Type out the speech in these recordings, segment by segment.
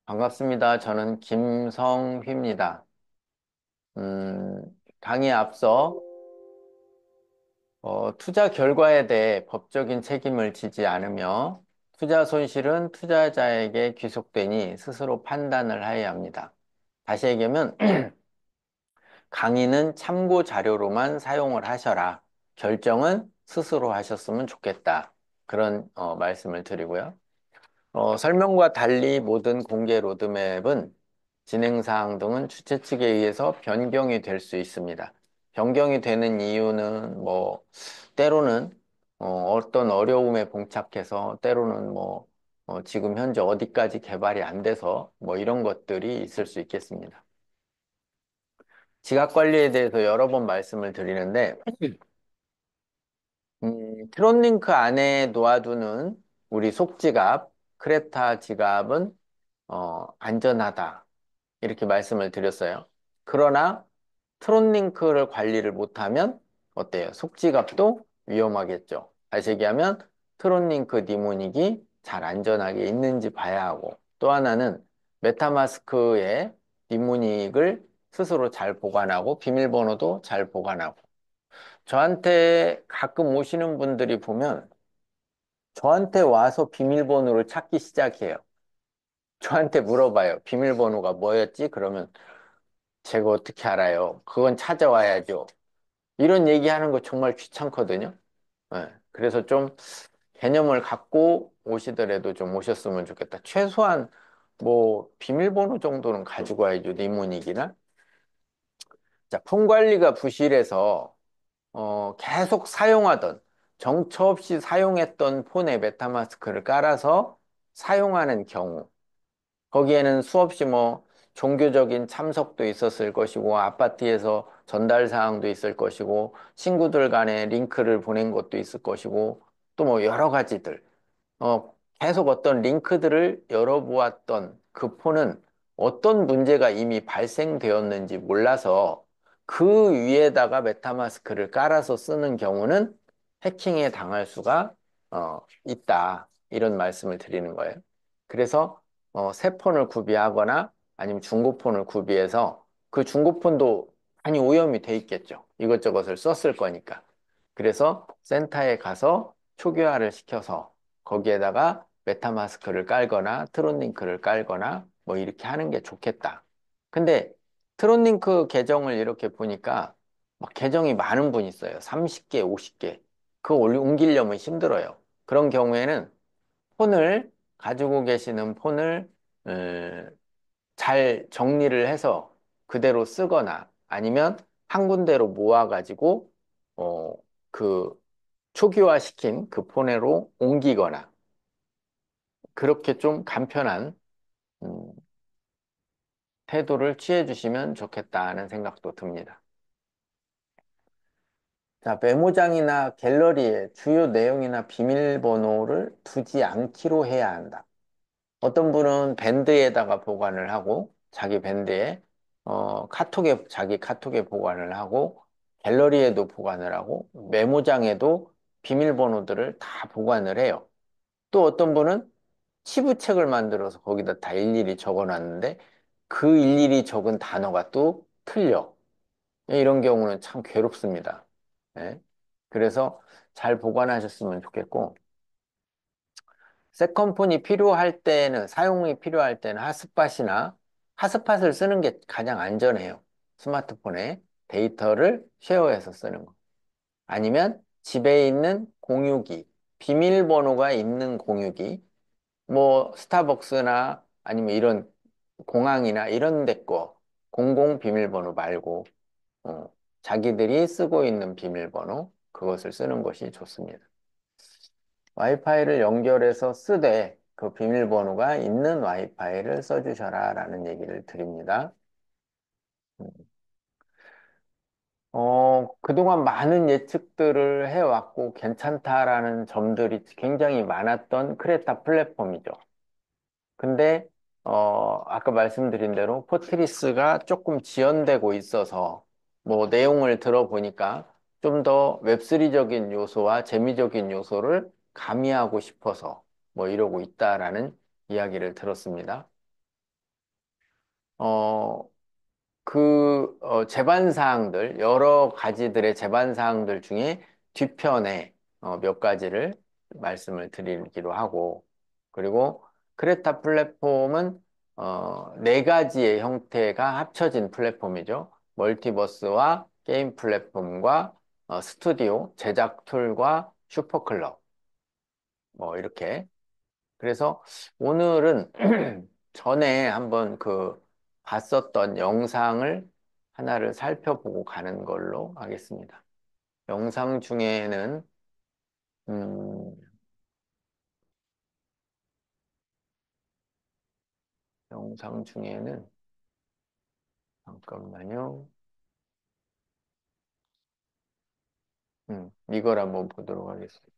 반갑습니다. 저는 김성휘입니다. 강의에 앞서 투자 결과에 대해 법적인 책임을 지지 않으며 투자 손실은 투자자에게 귀속되니 스스로 판단을 하여야 합니다. 다시 얘기하면 강의는 참고 자료로만 사용을 하셔라. 결정은 스스로 하셨으면 좋겠다. 그런 말씀을 드리고요. 설명과 달리 모든 공개 로드맵은 진행사항 등은 주최 측에 의해서 변경이 될 수 있습니다. 변경이 되는 이유는 때로는 어떤 어려움에 봉착해서 때로는 지금 현재 어디까지 개발이 안 돼서 이런 것들이 있을 수 있겠습니다. 지갑 관리에 대해서 여러 번 말씀을 드리는데 트론링크 안에 놓아두는 우리 속지갑, 크레타 지갑은 안전하다. 이렇게 말씀을 드렸어요. 그러나 트론링크를 관리를 못하면 어때요? 속지갑도 위험하겠죠. 다시 얘기하면 트론링크 니모닉이 잘 안전하게 있는지 봐야 하고 또 하나는 메타마스크의 니모닉을 스스로 잘 보관하고 비밀번호도 잘 보관하고 저한테 가끔 오시는 분들이 보면 저한테 와서 비밀번호를 찾기 시작해요. 저한테 물어봐요. 비밀번호가 뭐였지? 그러면 제가 어떻게 알아요? 그건 찾아와야죠. 이런 얘기하는 거 정말 귀찮거든요. 예, 그래서 좀 개념을 갖고 오시더라도 좀 오셨으면 좋겠다. 최소한 비밀번호 정도는 가지고 와야죠. 니모닉이나. 자, 폰 관리가 부실해서 계속 사용하던 정처 없이 사용했던 폰에 메타마스크를 깔아서 사용하는 경우 거기에는 수없이 종교적인 참석도 있었을 것이고 아파트에서 전달 사항도 있을 것이고 친구들 간에 링크를 보낸 것도 있을 것이고 또 여러 가지들 계속 어떤 링크들을 열어보았던 그 폰은 어떤 문제가 이미 발생되었는지 몰라서 그 위에다가 메타마스크를 깔아서 쓰는 경우는 해킹에 당할 수가 있다. 이런 말씀을 드리는 거예요. 그래서 새 폰을 구비하거나 아니면 중고폰을 구비해서 그 중고폰도 많이 오염이 돼 있겠죠. 이것저것을 썼을 거니까. 그래서 센터에 가서 초기화를 시켜서 거기에다가 메타마스크를 깔거나 트론링크를 깔거나 이렇게 하는 게 좋겠다. 근데 트론링크 계정을 이렇게 보니까 막 계정이 많은 분 있어요. 30개, 50개. 그거 옮기려면 힘들어요. 그런 경우에는 폰을 가지고 계시는 폰을 잘 정리를 해서 그대로 쓰거나 아니면 한 군데로 모아가지고 그 초기화시킨 그 폰으로 옮기거나 그렇게 좀 간편한 음, 태도를 취해 주시면 좋겠다는 생각도 듭니다. 자, 메모장이나 갤러리에 주요 내용이나 비밀번호를 두지 않기로 해야 한다. 어떤 분은 밴드에다가 보관을 하고 자기 밴드에 자기 카톡에 보관을 하고 갤러리에도 보관을 하고 메모장에도 비밀번호들을 다 보관을 해요. 또 어떤 분은 치부책을 만들어서 거기다 다 일일이 적어 놨는데 그 일일이 적은 단어가 또 틀려. 이런 경우는 참 괴롭습니다. 예. 그래서 잘 보관하셨으면 좋겠고 세컨폰이 필요할 때는 사용이 필요할 때는 핫스팟을 쓰는 게 가장 안전해요. 스마트폰에 데이터를 쉐어해서 쓰는 거. 아니면 집에 있는 공유기, 비밀번호가 있는 공유기, 스타벅스나 아니면 이런 공항이나 이런 데 거 공공 비밀번호 말고 어, 자기들이 쓰고 있는 비밀번호 그것을 쓰는 것이 좋습니다. 와이파이를 연결해서 쓰되 그 비밀번호가 있는 와이파이를 써주셔라 라는 얘기를 드립니다. 그동안 많은 예측들을 해왔고 괜찮다라는 점들이 굉장히 많았던 크레타 플랫폼이죠. 근데 아까 말씀드린 대로 포트리스가 조금 지연되고 있어서 내용을 들어보니까 좀 더 웹3적인 요소와 재미적인 요소를 가미하고 싶어서 이러고 있다라는 이야기를 들었습니다. 어, 제반 사항들, 여러 가지들의 제반 사항들 중에 뒤편에 몇 가지를 말씀을 드리기로 하고, 그리고 크레타 플랫폼은 네 가지의 형태가 합쳐진 플랫폼이죠. 멀티버스와 게임 플랫폼과 스튜디오, 제작 툴과 슈퍼클럽, 뭐 이렇게. 그래서 오늘은 전에 한번 봤었던 영상을 하나를 살펴보고 가는 걸로 하겠습니다. 영상 중에는, 음, 영상 중에는, 잠깐만요. 이걸 한번 보도록 하겠습니다.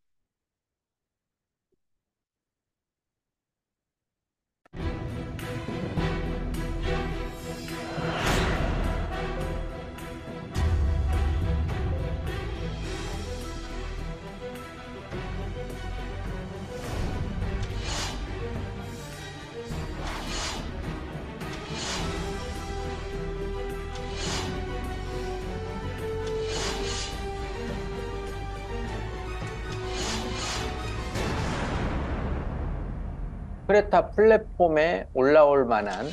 크레타 플랫폼에 올라올 만한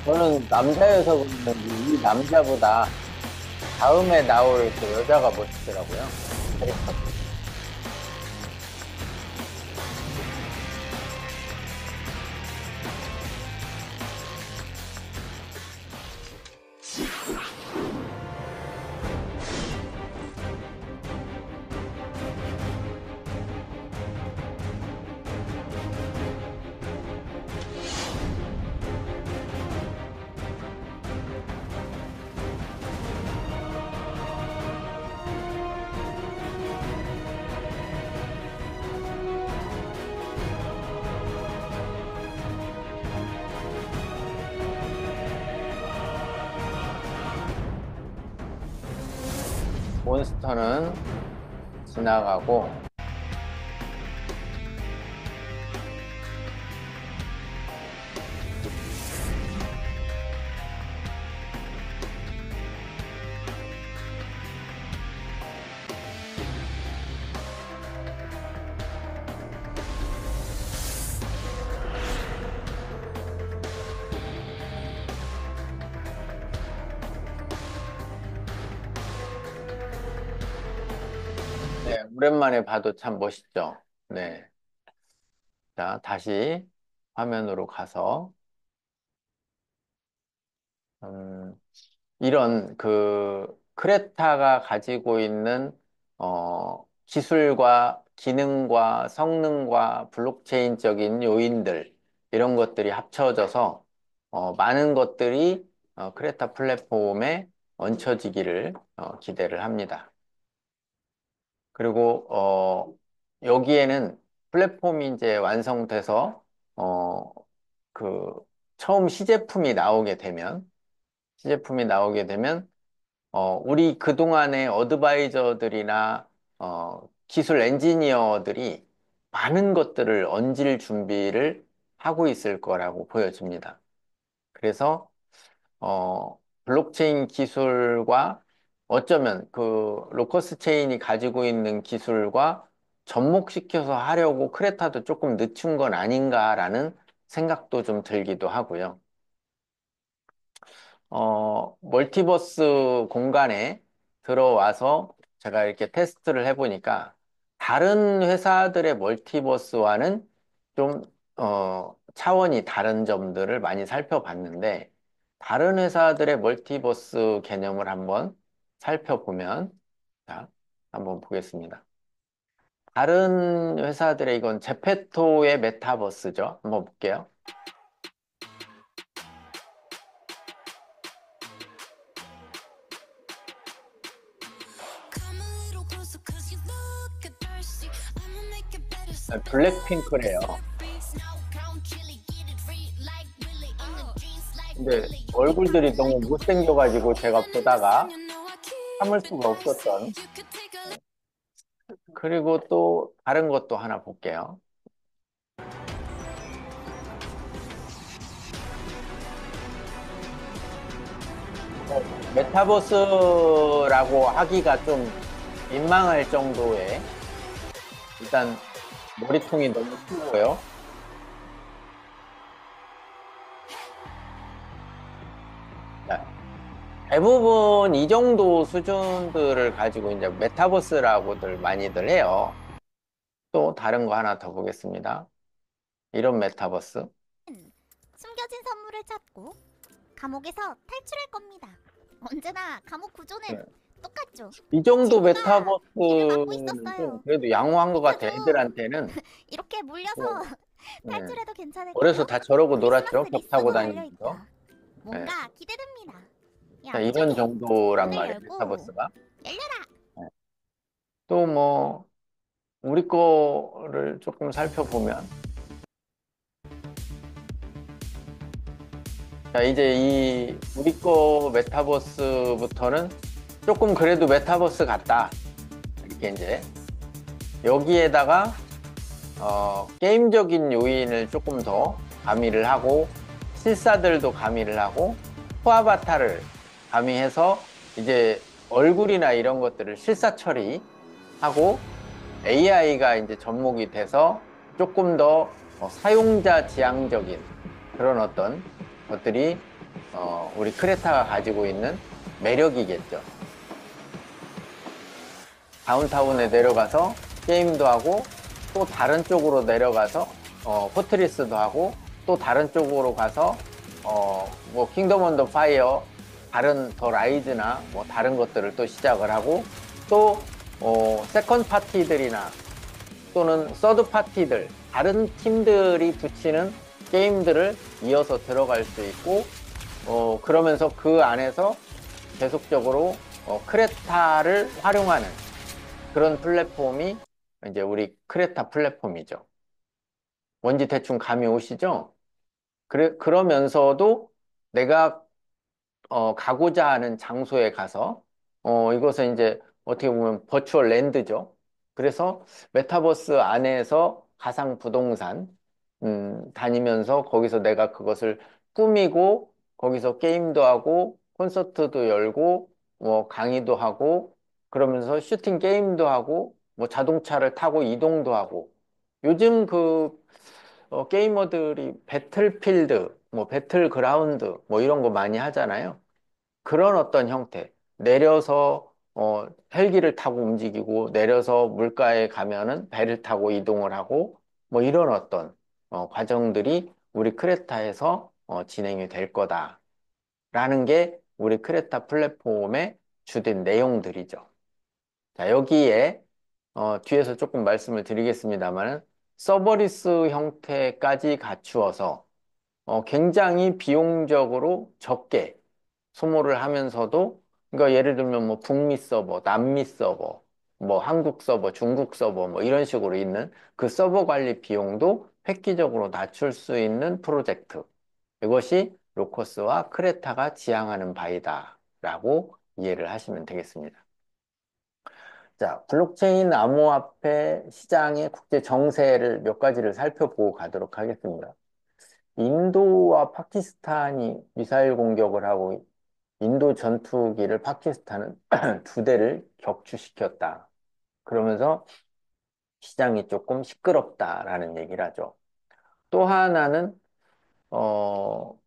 저는 남자여서 그런지 이 남자보다 다음에 나올 그 여자가 멋있더라고요. 몬스터는 지나가고, 네, 오랜만에 봐도 참 멋있죠. 네. 자, 다시 화면으로 가서, 음, 이런 크레타가 가지고 있는, 기술과 기능과 성능과 블록체인적인 요인들, 이런 것들이 합쳐져서, 많은 것들이 크레타 플랫폼에 얹혀지기를 기대를 합니다. 그리고 여기에는 플랫폼이 이제 완성돼서 어, 그 처음 시제품이 나오게 되면 우리 그동안의 어드바이저들이나 기술 엔지니어들이 많은 것들을 얹을 준비를 하고 있을 거라고 보여집니다. 그래서 블록체인 기술과 어쩌면 로커스 체인이 가지고 있는 기술과 접목시켜서 하려고 크레타도 조금 늦춘 건 아닌가라는 생각도 좀 들기도 하고요. 멀티버스 공간에 들어와서 제가 이렇게 테스트를 해보니까 다른 회사들의 멀티버스와는 좀, 차원이 다른 점들을 많이 살펴봤는데, 다른 회사들의 멀티버스 개념을 한번 살펴보면, 자, 한번 보겠습니다. 다른 회사들의 이건 제페토의 메타버스죠. 한번 볼게요. 블랙핑크래요. 근데 얼굴들이 너무 못생겨가지고 제가 보다가 참을 수가 없었던. 그리고 또 다른 것도 하나 볼게요. 메타버스라고 하기가 좀 민망할 정도의 일단 머리통이 너무 크고요. 자, 대부분 이 정도 수준들을 가지고 이제 메타버스라고들 많이들 해요. 또 다른 거 하나 더 보겠습니다. 이런 메타버스. 숨겨진 선물을 찾고 감옥에서 탈출할 겁니다. 언제나 감옥 구조는 네. 똑같죠. 이 정도 친구가 길을 막고 메타버스는 좀 있었어요. 그래도 양호한 것 같아. 지켜줘. 애들한테는. 이렇게 물려서 뭐, 네. 탈출해도 어려서 괜찮을까요? 다 저러고 놀았죠. 크리스마스 벽 타고 리스트도 달려 다니면서. 있다. 네. 뭔가 기대됩니다. 자, 이런 양쪽이 정도란 문을 말이에요. 열고 메타버스가. 열려라. 네. 또 뭐, 우리 거를 조금 살펴보면, 자, 이제 이 우리 거 메타버스부터는 조금 그래도 메타버스 같다. 이렇게 이제 여기에다가 게임적인 요인을 조금 더 가미를 하고 실사들도 가미를 하고 코아바타를 가미해서 이제 얼굴이나 이런 것들을 실사 처리하고 AI가 이제 접목이 돼서 조금 더 사용자 지향적인 그런 어떤 것들이 우리 크레타가 가지고 있는 매력이겠죠. 다운타운에 내려가서 게임도 하고 또 다른 쪽으로 내려가서 포트리스도 하고 또 다른 쪽으로 가서 뭐 킹덤 언더 파이어 다른 더 라이즈나 뭐 다른 것들을 또 시작을 하고 또 세컨 파티들이나 또는 서드 파티들 다른 팀들이 붙이는 게임들을 이어서 들어갈 수 있고 그러면서 그 안에서 계속적으로 크레타를 활용하는 그런 플랫폼이 이제 우리 크레타 플랫폼이죠. 뭔지 대충 감이 오시죠? 그러면서도 내가 가고자 하는 장소에 가서 이것은 이제 어떻게 보면 버추얼 랜드죠. 그래서 메타버스 안에서 가상 부동산 다니면서 거기서 내가 그것을 꾸미고 거기서 게임도 하고 콘서트도 열고 뭐 강의도 하고 그러면서 슈팅 게임도 하고 뭐 자동차를 타고 이동도 하고 요즘 그 게이머들이 배틀필드, 뭐 배틀그라운드 뭐 이런 거 많이 하잖아요. 그런 어떤 형태. 내려서 헬기를 타고 움직이고 내려서 물가에 가면은 배를 타고 이동을 하고 뭐 이런 어떤 과정들이 우리 크레타에서 진행이 될 거다라는 게 우리 크레타 플랫폼의 주된 내용들이죠. 자, 여기에 뒤에서 조금 말씀을 드리겠습니다만은 서버리스 형태까지 갖추어서 굉장히 비용적으로 적게 소모를 하면서도 그러니까 예를 들면 뭐 북미 서버, 남미 서버, 뭐 한국 서버, 중국 서버 뭐 이런 식으로 있는 그 서버 관리 비용도 획기적으로 낮출 수 있는 프로젝트. 이것이 로커스와 크레타가 지향하는 바이다라고 이해를 하시면 되겠습니다. 자, 블록체인 암호화폐 시장의 국제 정세를 몇 가지를 살펴보고 가도록 하겠습니다. 인도와 파키스탄이 미사일 공격을 하고 인도 전투기를 파키스탄은 두 대를 격추시켰다. 그러면서 시장이 조금 시끄럽다라는 얘기를 하죠. 또 하나는 어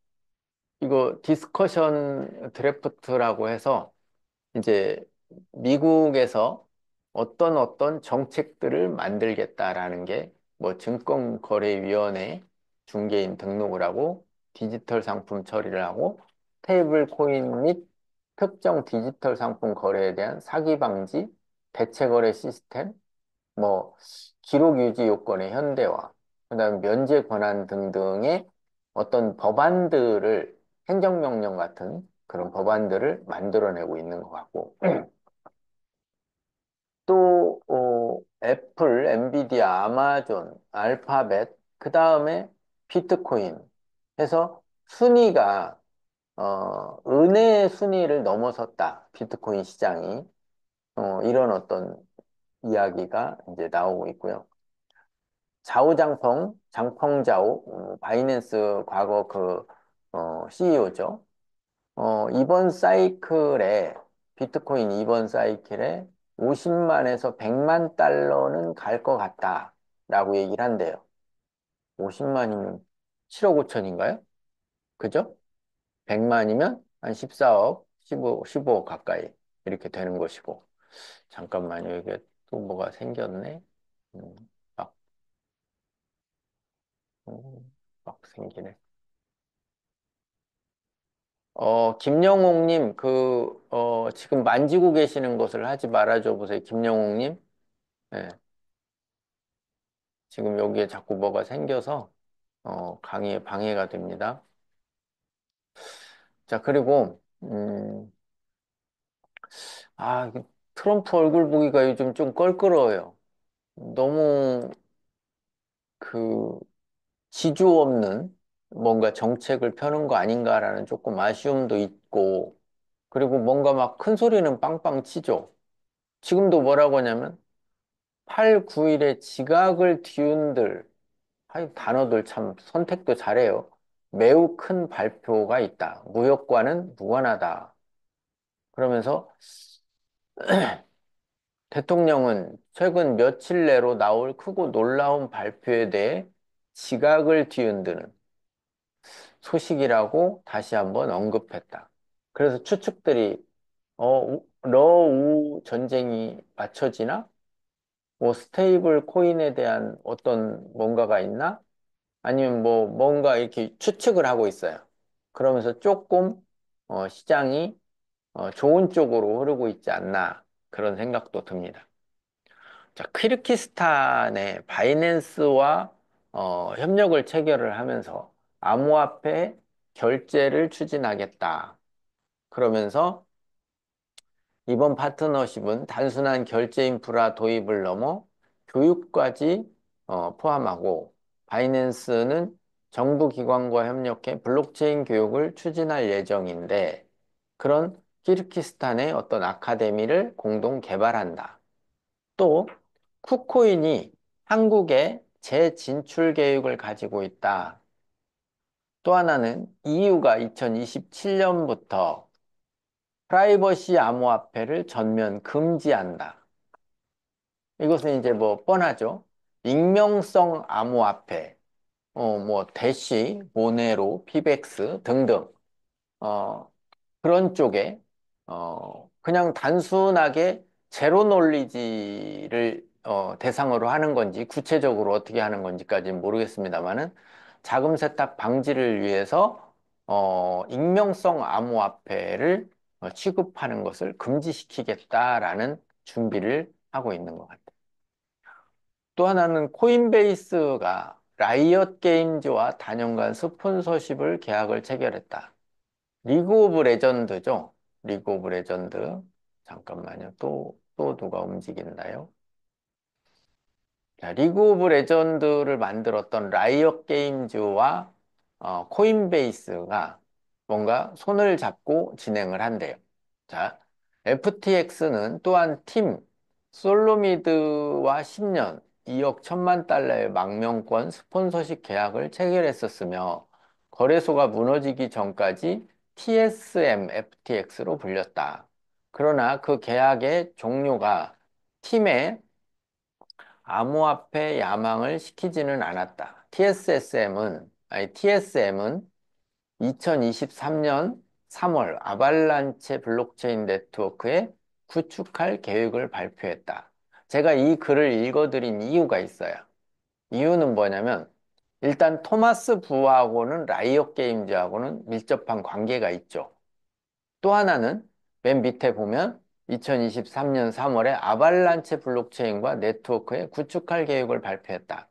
이거 디스커션 드래프트라고 해서 이제 미국에서 어떤 정책들을 만들겠다라는 게 뭐 증권거래위원회 중개인 등록을 하고 디지털 상품 처리를 하고 스테이블 코인 및 특정 디지털 상품 거래에 대한 사기 방지, 대체 거래 시스템, 뭐 기록 유지 요건의 현대화, 그다음 면제 권한 등등의 어떤 법안들을 행정명령 같은 그런 법안들을 만들어내고 있는 것 같고 또 애플, 엔비디아, 아마존, 알파벳, 그 다음에 비트코인 해서 순위가 은의 순위를 넘어섰다. 비트코인 시장이 이런 어떤 이야기가 이제 나오고 있고요. 자오장펑, 장펑자오, 바이낸스 과거 그 CEO죠. 이번 사이클에, 비트코인 이번 사이클에 50만에서 100만 달러는 갈 것 같다라고 얘기를 한대요. 50만이면 7억 5천인가요? 그죠? 100만이면 한 14억, 15억 가까이 이렇게 되는 것이고. 잠깐만요. 이게 또 뭐가 생겼네. 음, 막, 막 생기네. 김영옥님, 지금 만지고 계시는 것을 하지 말아줘 보세요. 김영옥님. 예, 지금 여기에 자꾸 뭐가 생겨서, 강의에 방해가 됩니다. 자, 그리고, 이게 트럼프 얼굴 보기가 요즘 좀 껄끄러워요. 너무 그, 지주 없는 뭔가 정책을 펴는 거 아닌가라는 조금 아쉬움도 있고, 그리고 뭔가 막 큰 소리는 빵빵 치죠. 지금도 뭐라고 하냐면, 8, 9일에 지각을 뒤흔들, 단어들 참 선택도 잘해요. 매우 큰 발표가 있다. 무역과는 무관하다. 그러면서 대통령은 최근 며칠 내로 나올 크고 놀라운 발표에 대해 지각을 뒤흔드는 소식이라고 다시 한번 언급했다. 그래서 추측들이 러우 전쟁이 맞춰지나? 뭐 스테이블 코인에 대한 어떤 뭔가가 있나? 아니면 뭐 뭔가 이렇게 추측을 하고 있어요. 그러면서 조금 시장이 좋은 쪽으로 흐르고 있지 않나 그런 생각도 듭니다. 자, 키르기스탄의 바이낸스와 협력을 체결을 하면서 암호화폐 결제를 추진하겠다. 그러면서 이번 파트너십은 단순한 결제 인프라 도입을 넘어 교육까지 포함하고 바이낸스는 정부 기관과 협력해 블록체인 교육을 추진할 예정인데 그런 키르기스탄의 어떤 아카데미를 공동 개발한다. 또 쿠코인이 한국에 재진출 계획을 가지고 있다. 또 하나는 EU가 2027년부터 프라이버시 암호화폐를 전면 금지한다. 이것은 이제 뭐 뻔하죠. 익명성 암호화폐, 뭐 대시, 모네로, 피백스 등등 어, 그런 쪽에 그냥 단순하게 제로 논리지를 대상으로 하는 건지 구체적으로 어떻게 하는 건지까지는 모르겠습니다만은 자금 세탁 방지를 위해서 익명성 암호화폐를 취급하는 것을 금지시키겠다라는 준비를 하고 있는 것 같아요. 또 하나는 코인베이스가 라이엇 게임즈와 단연간 스폰서십을 계약을 체결했다. 리그 오브 레전드죠. 리그 오브 레전드. 잠깐만요. 또 누가 움직인다요? 자, 리그 오브 레전드를 만들었던 라이엇 게임즈와 코인베이스가 뭔가 손을 잡고 진행을 한대요. 자, FTX는 또한 팀 솔로미드와 10년 2억 1천만 달러의 망명권 스폰서십 계약을 체결했었으며 거래소가 무너지기 전까지 TSM FTX로 불렸다. 그러나 그 계약의 종료가 팀의 암호화폐 야망을 시키지는 않았다. TSM은 2023년 3월 아발란체 블록체인 네트워크에 구축할 계획을 발표했다. 제가 이 글을 읽어드린 이유가 있어요. 이유는 뭐냐면 일단 토마스 부하고는 라이엇 게임즈하고는 밀접한 관계가 있죠. 또 하나는 맨 밑에 보면 2023년 3월에 아발란체 블록체인과 네트워크에 구축할 계획을 발표했다.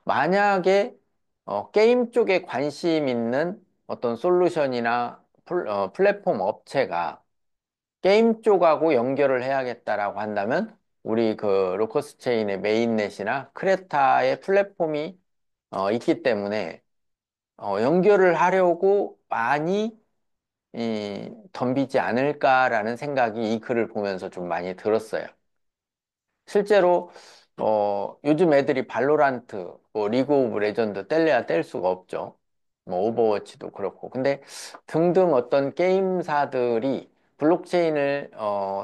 만약에 게임 쪽에 관심 있는 어떤 솔루션이나 플랫폼 업체가 게임 쪽하고 연결을 해야겠다라고 한다면 우리 그 로커스 체인의 메인넷이나 크레타의 플랫폼이 있기 때문에 연결을 하려고 많이 덤비지 않을까라는 생각이 이 글을 보면서 좀 많이 들었어요. 실제로 요즘 애들이 발로란트, 뭐 리그 오브 레전드 뗄래야 뗄 수가 없죠. 뭐 오버워치도 그렇고. 근데 등등 어떤 게임사들이 블록체인을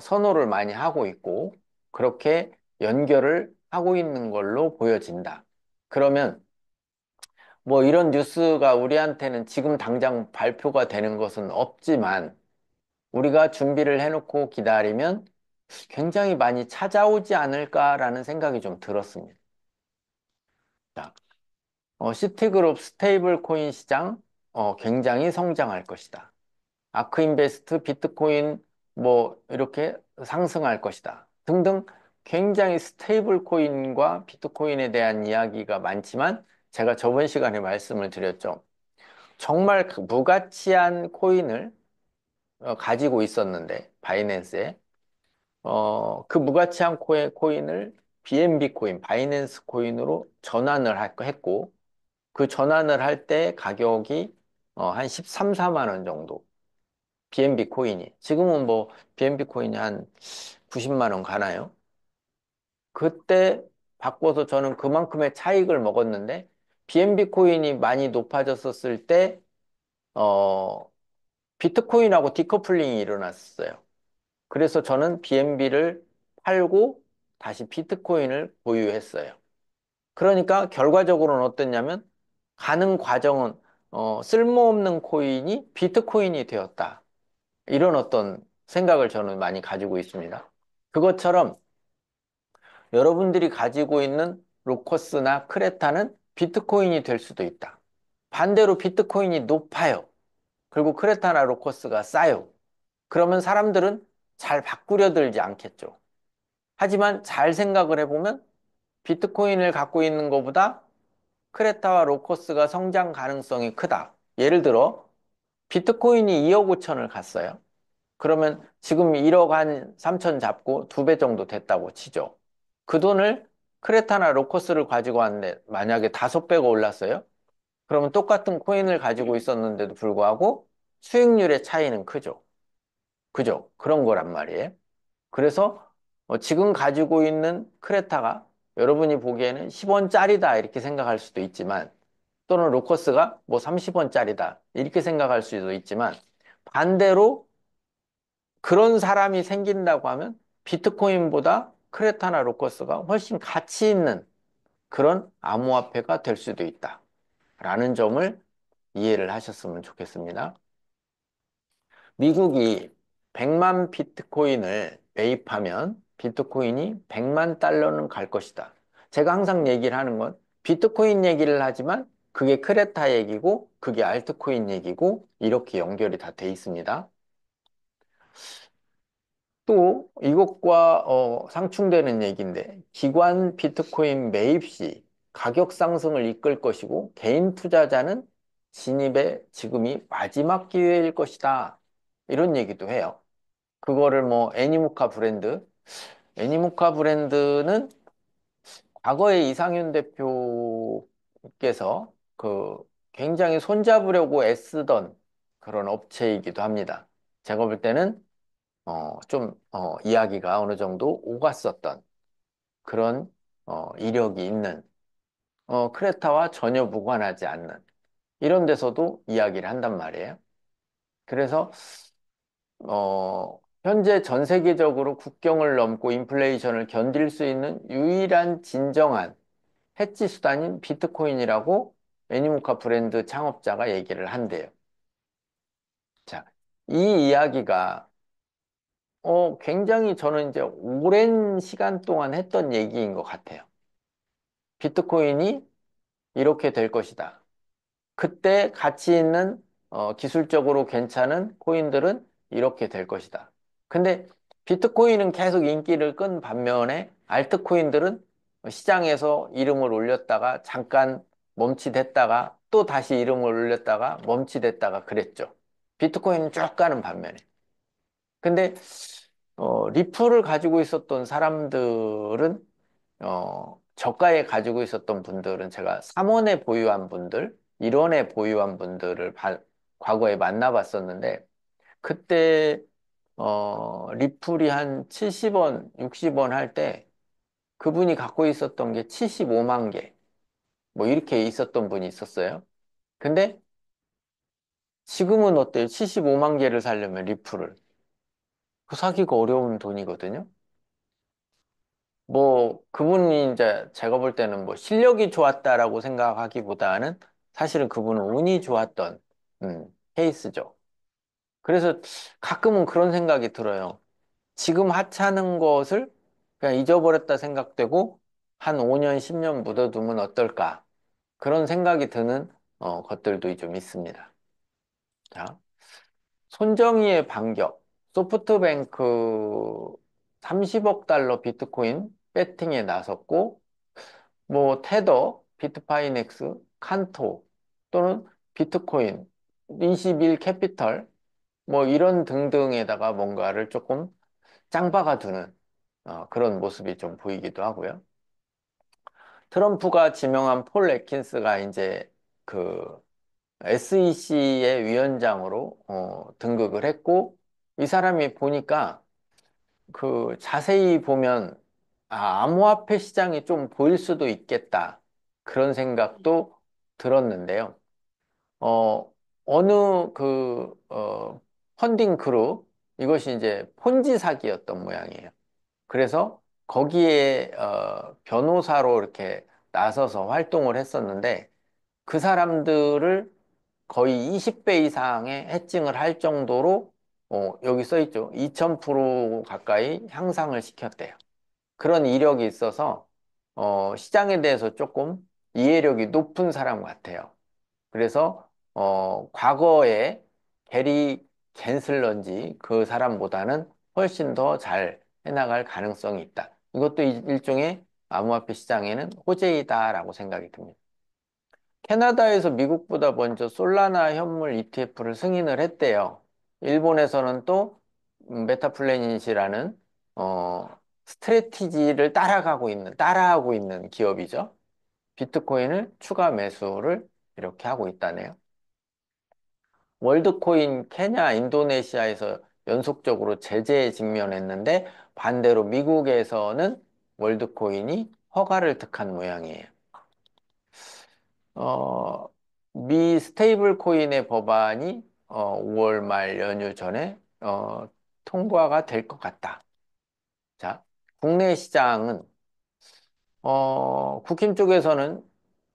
선호를 많이 하고 있고 그렇게 연결을 하고 있는 걸로 보여진다. 그러면 뭐 이런 뉴스가 우리한테는 지금 당장 발표가 되는 것은 없지만 우리가 준비를 해놓고 기다리면 굉장히 많이 찾아오지 않을까라는 생각이 좀 들었습니다. 자, 시티그룹 스테이블 코인 시장 굉장히 성장할 것이다. 아크인베스트, 비트코인 뭐 이렇게 상승할 것이다. 등등 굉장히 스테이블 코인과 비트코인에 대한 이야기가 많지만 제가 저번 시간에 말씀을 드렸죠. 정말 그 무가치한 코인을 가지고 있었는데 바이낸스에 그 무가치한 코인을 BNB 코인, 바이낸스 코인으로 전환을 했고 그 전환을 할 때 가격이 한 13, 4만 원 정도. BNB 코인이. 지금은 뭐 BNB 코인이 한 90만 원 가나요? 그때 바꿔서 저는 그만큼의 차익을 먹었는데 BNB 코인이 많이 높아졌었을 때 비트코인하고 디커플링이 일어났어요. 그래서 저는 BNB를 팔고 다시 비트코인을 보유했어요. 그러니까 결과적으로는 어땠냐면 가는 과정은 쓸모없는 코인이 비트코인이 되었다. 이런 어떤 생각을 저는 많이 가지고 있습니다. 그것처럼 여러분들이 가지고 있는 로커스나 크레타는 비트코인이 될 수도 있다. 반대로 비트코인이 높아요. 그리고 크레타나 로커스가 싸요. 그러면 사람들은 잘 바꾸려 들지 않겠죠. 하지만 잘 생각을 해보면 비트코인을 갖고 있는 것보다 크레타와 로커스가 성장 가능성이 크다. 예를 들어 비트코인이 2억 5천을 갔어요. 그러면 지금 1억 한 3천 잡고 2배 정도 됐다고 치죠. 그 돈을 크레타나 로커스를 가지고 왔는데 만약에 5배가 올랐어요. 그러면 똑같은 코인을 가지고 있었는데도 불구하고 수익률의 차이는 크죠. 그죠? 그런 거란 말이에요. 그래서 지금 가지고 있는 크레타가 여러분이 보기에는 10원짜리다 이렇게 생각할 수도 있지만 또는 로커스가 뭐 30원짜리다 이렇게 생각할 수도 있지만 반대로 그런 사람이 생긴다고 하면 비트코인보다 크레타나 로커스가 훨씬 가치 있는 그런 암호화폐가 될 수도 있다 라는 점을 이해를 하셨으면 좋겠습니다. 미국이 100만 비트코인을 매입하면 비트코인이 100만 달러는 갈 것이다. 제가 항상 얘기를 하는 건 비트코인 얘기를 하지만 그게 크레타 얘기고 그게 알트코인 얘기고 이렇게 연결이 다 돼 있습니다. 또 이것과 상충되는 얘기인데 기관 비트코인 매입 시 가격 상승을 이끌 것이고 개인 투자자는 진입의 지금이 마지막 기회일 것이다. 이런 얘기도 해요. 그거를 뭐 애니모카 브랜드는 과거에 이상윤 대표께서 그 굉장히 손잡으려고 애쓰던 그런 업체이기도 합니다. 제가 볼 때는 이야기가 어느 정도 오갔었던 그런 이력이 있는 크레타와 전혀 무관하지 않는 이런 데서도 이야기를 한단 말이에요. 그래서 현재 전 세계적으로 국경을 넘고 인플레이션을 견딜 수 있는 유일한 진정한 해지 수단인 비트코인이라고 애니모카 브랜드 창업자가 얘기를 한대요. 자, 이 이야기가 굉장히 저는 이제 오랜 시간 동안 했던 얘기인 것 같아요. 비트코인이 이렇게 될 것이다. 그때 가치 있는 기술적으로 괜찮은 코인들은 이렇게 될 것이다. 근데 비트코인은 계속 인기를 끈 반면에 알트코인들은 시장에서 이름을 올렸다가 잠깐 멈칫했다가 또 다시 이름을 올렸다가 멈칫했다가 그랬죠. 비트코인은 쭉 가는 반면에. 근데 리플을 가지고 있었던 사람들은, 저가에 가지고 있었던 분들은 제가 3원에 보유한 분들, 1원에 보유한 분들을 과거에 만나봤었는데, 그때, 리플이 한 70원, 60원 할 때, 그분이 갖고 있었던 게 75만 개, 뭐 이렇게 있었던 분이 있었어요. 근데 지금은 어때요? 75만 개를 사려면 리플을. 그 사기가 어려운 돈이거든요. 뭐, 그분이 이제 제가 볼 때는 뭐 실력이 좋았다라고 생각하기보다는 사실은 그분은 운이 좋았던, 케이스죠. 그래서 가끔은 그런 생각이 들어요. 지금 하찮은 것을 그냥 잊어버렸다 생각되고 한 5년, 10년 묻어두면 어떨까? 그런 생각이 드는 것들도 좀 있습니다. 자, 손정희의 반격. 소프트뱅크 30억 달러 비트코인 배팅에 나섰고, 뭐, 테더, 비트파이넥스, 칸토, 또는 비트코인, 21 캐피털, 뭐, 이런 등등에다가 뭔가를 조금 짱박아 두는 그런 모습이 좀 보이기도 하고요. 트럼프가 지명한 폴 애킨스가 이제 그 SEC의 위원장으로 등극을 했고, 이 사람이 보니까 그 자세히 보면 암호화폐 시장이 좀 보일 수도 있겠다. 그런 생각도 들었는데요. 어, 어느 펀딩 그룹, 이것이 이제 폰지 사기였던 모양이에요. 그래서 거기에 변호사로 이렇게 나서서 활동을 했었는데 그 사람들을 거의 20배 이상의 해칭을 할 정도로 여기 써 있죠. 2000% 가까이 향상을 시켰대요. 그런 이력이 있어서 시장에 대해서 조금 이해력이 높은 사람 같아요. 그래서 과거에 게리 갠슬런지 그 사람보다는 훨씬 더 잘 해나갈 가능성이 있다. 이것도 일종의 암호화폐 시장에는 호재이다라고 생각이 듭니다. 캐나다에서 미국보다 먼저 솔라나 현물 ETF를 승인을 했대요. 일본에서는 또 메타플래닛이라는 스트래티지를 따라하고 있는 기업이죠. 비트코인을 추가 매수를 이렇게 하고 있다네요. 월드코인 케냐, 인도네시아에서 연속적으로 제재에 직면했는데 반대로 미국에서는 월드코인이 허가를 득한 모양이에요. 어, 미 스테이블 코인의 법안이 5월 말 연휴 전에 통과가 될 것 같다. 자, 국내 시장은 국힘 쪽에서는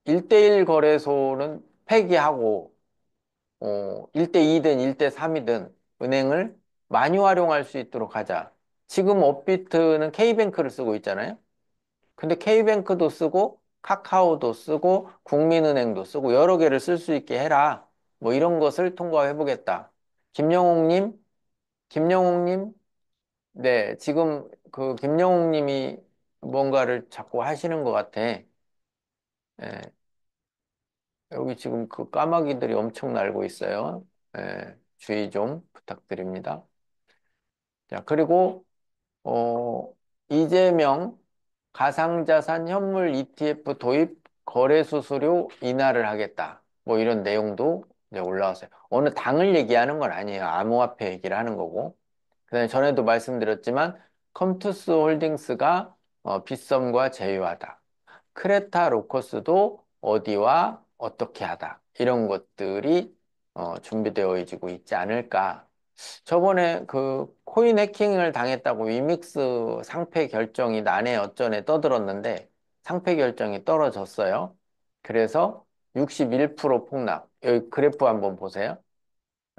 1대1 거래소는 폐기하고 1대2든 1대3이든 은행을 많이 활용할 수 있도록 하자. 지금 업비트는 K뱅크를 쓰고 있잖아요. 근데 K뱅크도 쓰고 카카오도 쓰고 국민은행도 쓰고 여러 개를 쓸 수 있게 해라. 뭐 이런 것을 통과해 보겠다. 김영옥님, 김영옥님, 네, 지금 그 김영옥님이 뭔가를 자꾸 하시는 것 같아. 예, 여기 지금 그 까마귀들이 엄청 날고 있어요. 예, 주의 좀 부탁드립니다. 자, 그리고 이재명 가상자산 현물 ETF 도입 거래 수수료 인하를 하겠다. 뭐 이런 내용도 이제 올라왔어요. 어느 당을 얘기하는 건 아니에요. 암호화폐 얘기를 하는 거고. 그다음에 전에도 말씀드렸지만 컴투스 홀딩스가 빗썸과 제휴하다. 크레타 로커스도 어디와 어떻게 하다. 이런 것들이 준비되어지고 있지 않을까. 저번에 그 코인 해킹을 당했다고 위믹스 상패 결정이 난해 어쩌네 떠들었는데 상패 결정이 떨어졌어요. 그래서 61% 폭락. 여기 그래프 한번 보세요.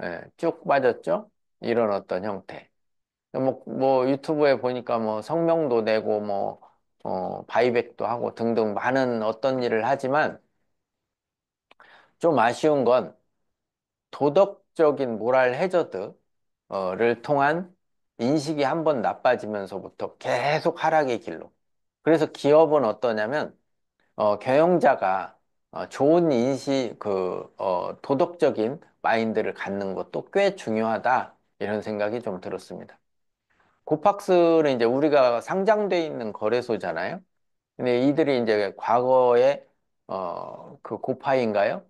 예, 쭉 빠졌죠? 이런 어떤 형태. 뭐 유튜브에 보니까 뭐 성명도 내고 뭐 바이백도 하고 등등 많은 어떤 일을 하지만 좀 아쉬운 건 도덕적인 모랄 해저드를 통한 인식이 한번 나빠지면서부터 계속 하락의 길로. 그래서 기업은 어떠냐면 경영자가 좋은 도덕적인 마인드를 갖는 것도 꽤 중요하다 이런 생각이 좀 들었습니다. 코팍스는 이제 우리가 상장돼 있는 거래소잖아요. 근데 이들이 이제 과거에 그 고파이인가요?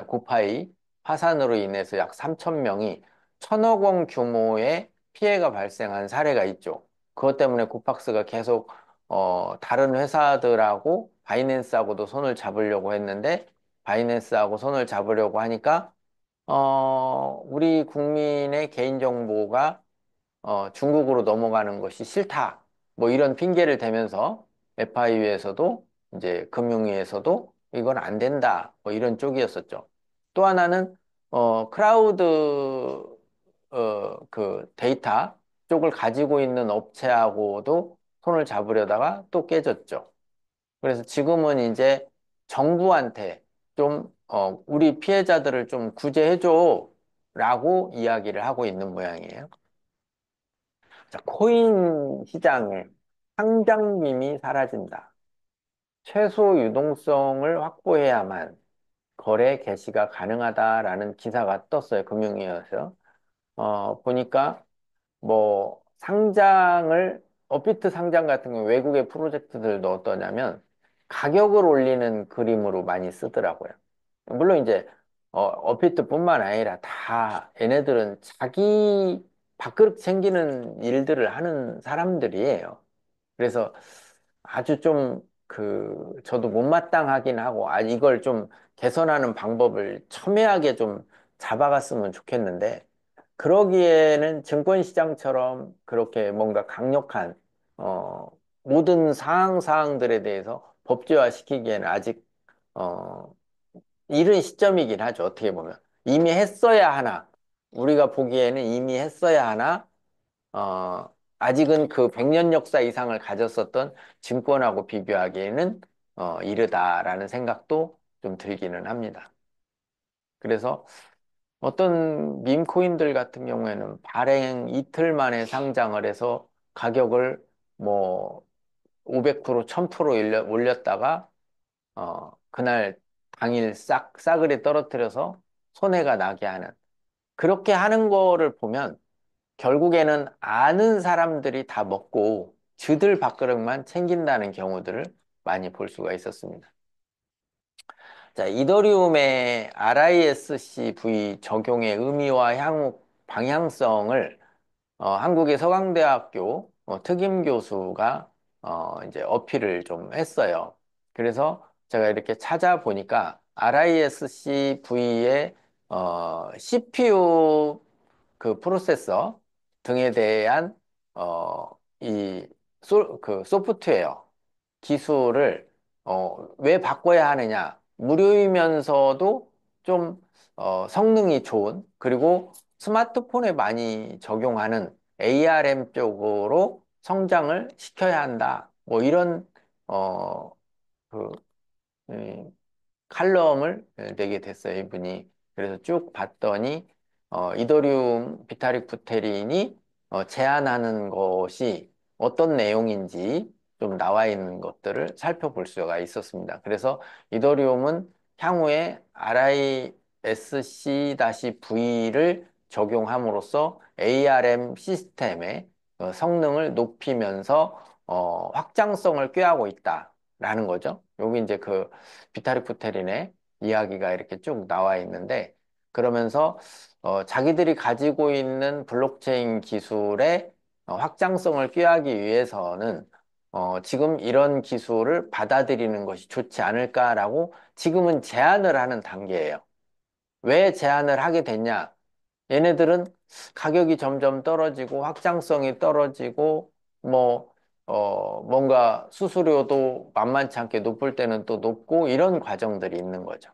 고파이 화산으로 인해서 약 3천 명이 1,000억 원 규모의 피해가 발생한 사례가 있죠. 그것 때문에 코팍스가 계속 다른 회사들하고 바이낸스하고도 손을 잡으려고 했는데 바이낸스하고 손을 잡으려고 하니까 우리 국민의 개인정보가 중국으로 넘어가는 것이 싫다. 뭐 이런 핑계를 대면서 FIU에서도 이제 금융위에서도 이건 안 된다. 뭐 이런 쪽이었었죠. 또 하나는 크라우드 그 데이터 쪽을 가지고 있는 업체하고도 손을 잡으려다가 또 깨졌죠. 그래서 지금은 이제 정부한테 좀 우리 피해자들을 좀 구제해줘 라고 이야기를 하고 있는 모양이에요. 자, 코인 시장의 상장림이 사라진다. 최소 유동성을 확보해야만 거래 개시가 가능하다라는 기사가 떴어요. 금융위에서. 보니까 뭐 상장을 업비트 상장 같은 경우 외국의 프로젝트들도 어떠냐면 가격을 올리는 그림으로 많이 쓰더라고요. 물론 이제 업비트뿐만 아니라 다 얘네들은 자기 밥그릇 챙기는 일들을 하는 사람들이에요. 그래서 아주 좀 저도 못마땅하긴 하고, 이걸 좀 개선하는 방법을 첨예하게 좀 잡아갔으면 좋겠는데, 그러기에는 증권시장처럼 그렇게 뭔가 강력한, 어, 모든 사항들에 대해서 법제화시키기에는 아직, 어, 이른 시점이긴 하죠. 어떻게 보면. 이미 했어야 하나, 우리가 보기에는 이미 했어야 하나, 어, 아직은 그 100년 역사 이상을 가졌었던 증권하고 비교하기에는 이르다라는 생각도 좀 들기는 합니다. 그래서 어떤 밈코인들 같은 경우에는 발행 이틀 만에 상장을 해서 가격을 뭐 500%, 1000% 올렸다가 그날 당일 싸그리 떨어뜨려서 손해가 나게 하는 그렇게 하는 거를 보면 결국에는 아는 사람들이 다 먹고 쥐들 밥그릇만 챙긴다는 경우들을 많이 볼 수가 있었습니다. 자, 이더리움의 RISC-V 적용의 의미와 향후 방향성을 한국의 서강대학교 특임 교수가 이제 어필을 좀 했어요. 그래서 제가 이렇게 찾아보니까 RISC-V의 CPU 그 프로세서 등에 대한 이 그 소프트웨어 기술을 왜 바꿔야 하느냐? 무료이면서도 좀 성능이 좋은 그리고 스마트폰에 많이 적용하는 ARM 쪽으로 성장을 시켜야 한다. 뭐 이런 어, 그 칼럼을 내게 됐어요, 이분이. 그래서 쭉 봤더니, 이더리움 비타릭 부테린이 제안하는 것이 어떤 내용인지 좀 나와 있는 것들을 살펴볼 수가 있었습니다. 그래서 이더리움은 향후에 RISC-V를 적용함으로써 ARM 시스템의 성능을 높이면서 확장성을 꾀하고 있다라는 거죠. 여기 이제 그 비타리프테린의 이야기가 이렇게 쭉 나와 있는데 그러면서 자기들이 가지고 있는 블록체인 기술의 확장성을 꾀하기 위해서는 지금 이런 기술을 받아들이는 것이 좋지 않을까라고 지금은 제안을 하는 단계예요. 왜 제안을 하게 됐냐? 얘네들은 가격이 점점 떨어지고 확장성이 떨어지고 뭐 뭔가 수수료도 만만치 않게 높을 때는 또 높고 이런 과정들이 있는 거죠.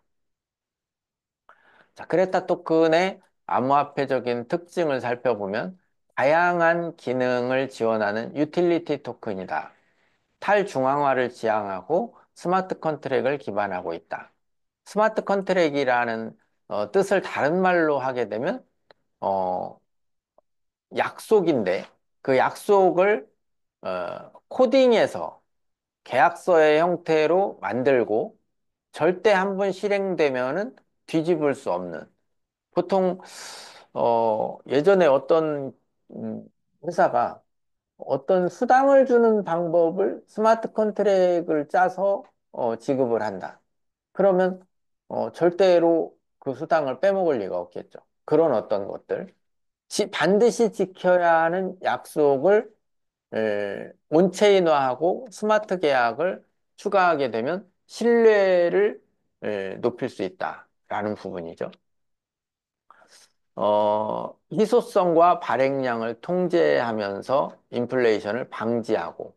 자, 크레타 토큰의 암호화폐적인 특징을 살펴보면 다양한 기능을 지원하는 유틸리티 토큰이다. 탈중앙화를 지향하고 스마트 컨트랙을 기반하고 있다. 스마트 컨트랙이라는 뜻을 다른 말로 하게 되면 어, 약속인데 그 약속을 코딩해서 계약서의 형태로 만들고 절대 한 번 실행되면은 뒤집을 수 없는 보통 예전에 어떤 음, 회사가 어떤 수당을 주는 방법을 스마트 컨트랙을 짜서 지급을 한다. 그러면 절대로 그 수당을 빼먹을 리가 없겠죠. 그런 어떤 것들. 반드시 지켜야 하는 약속을 온체인화하고 스마트 계약을 추가하게 되면 신뢰를 높일 수 있다라는 부분이죠. 희소성과 발행량을 통제하면서 인플레이션을 방지하고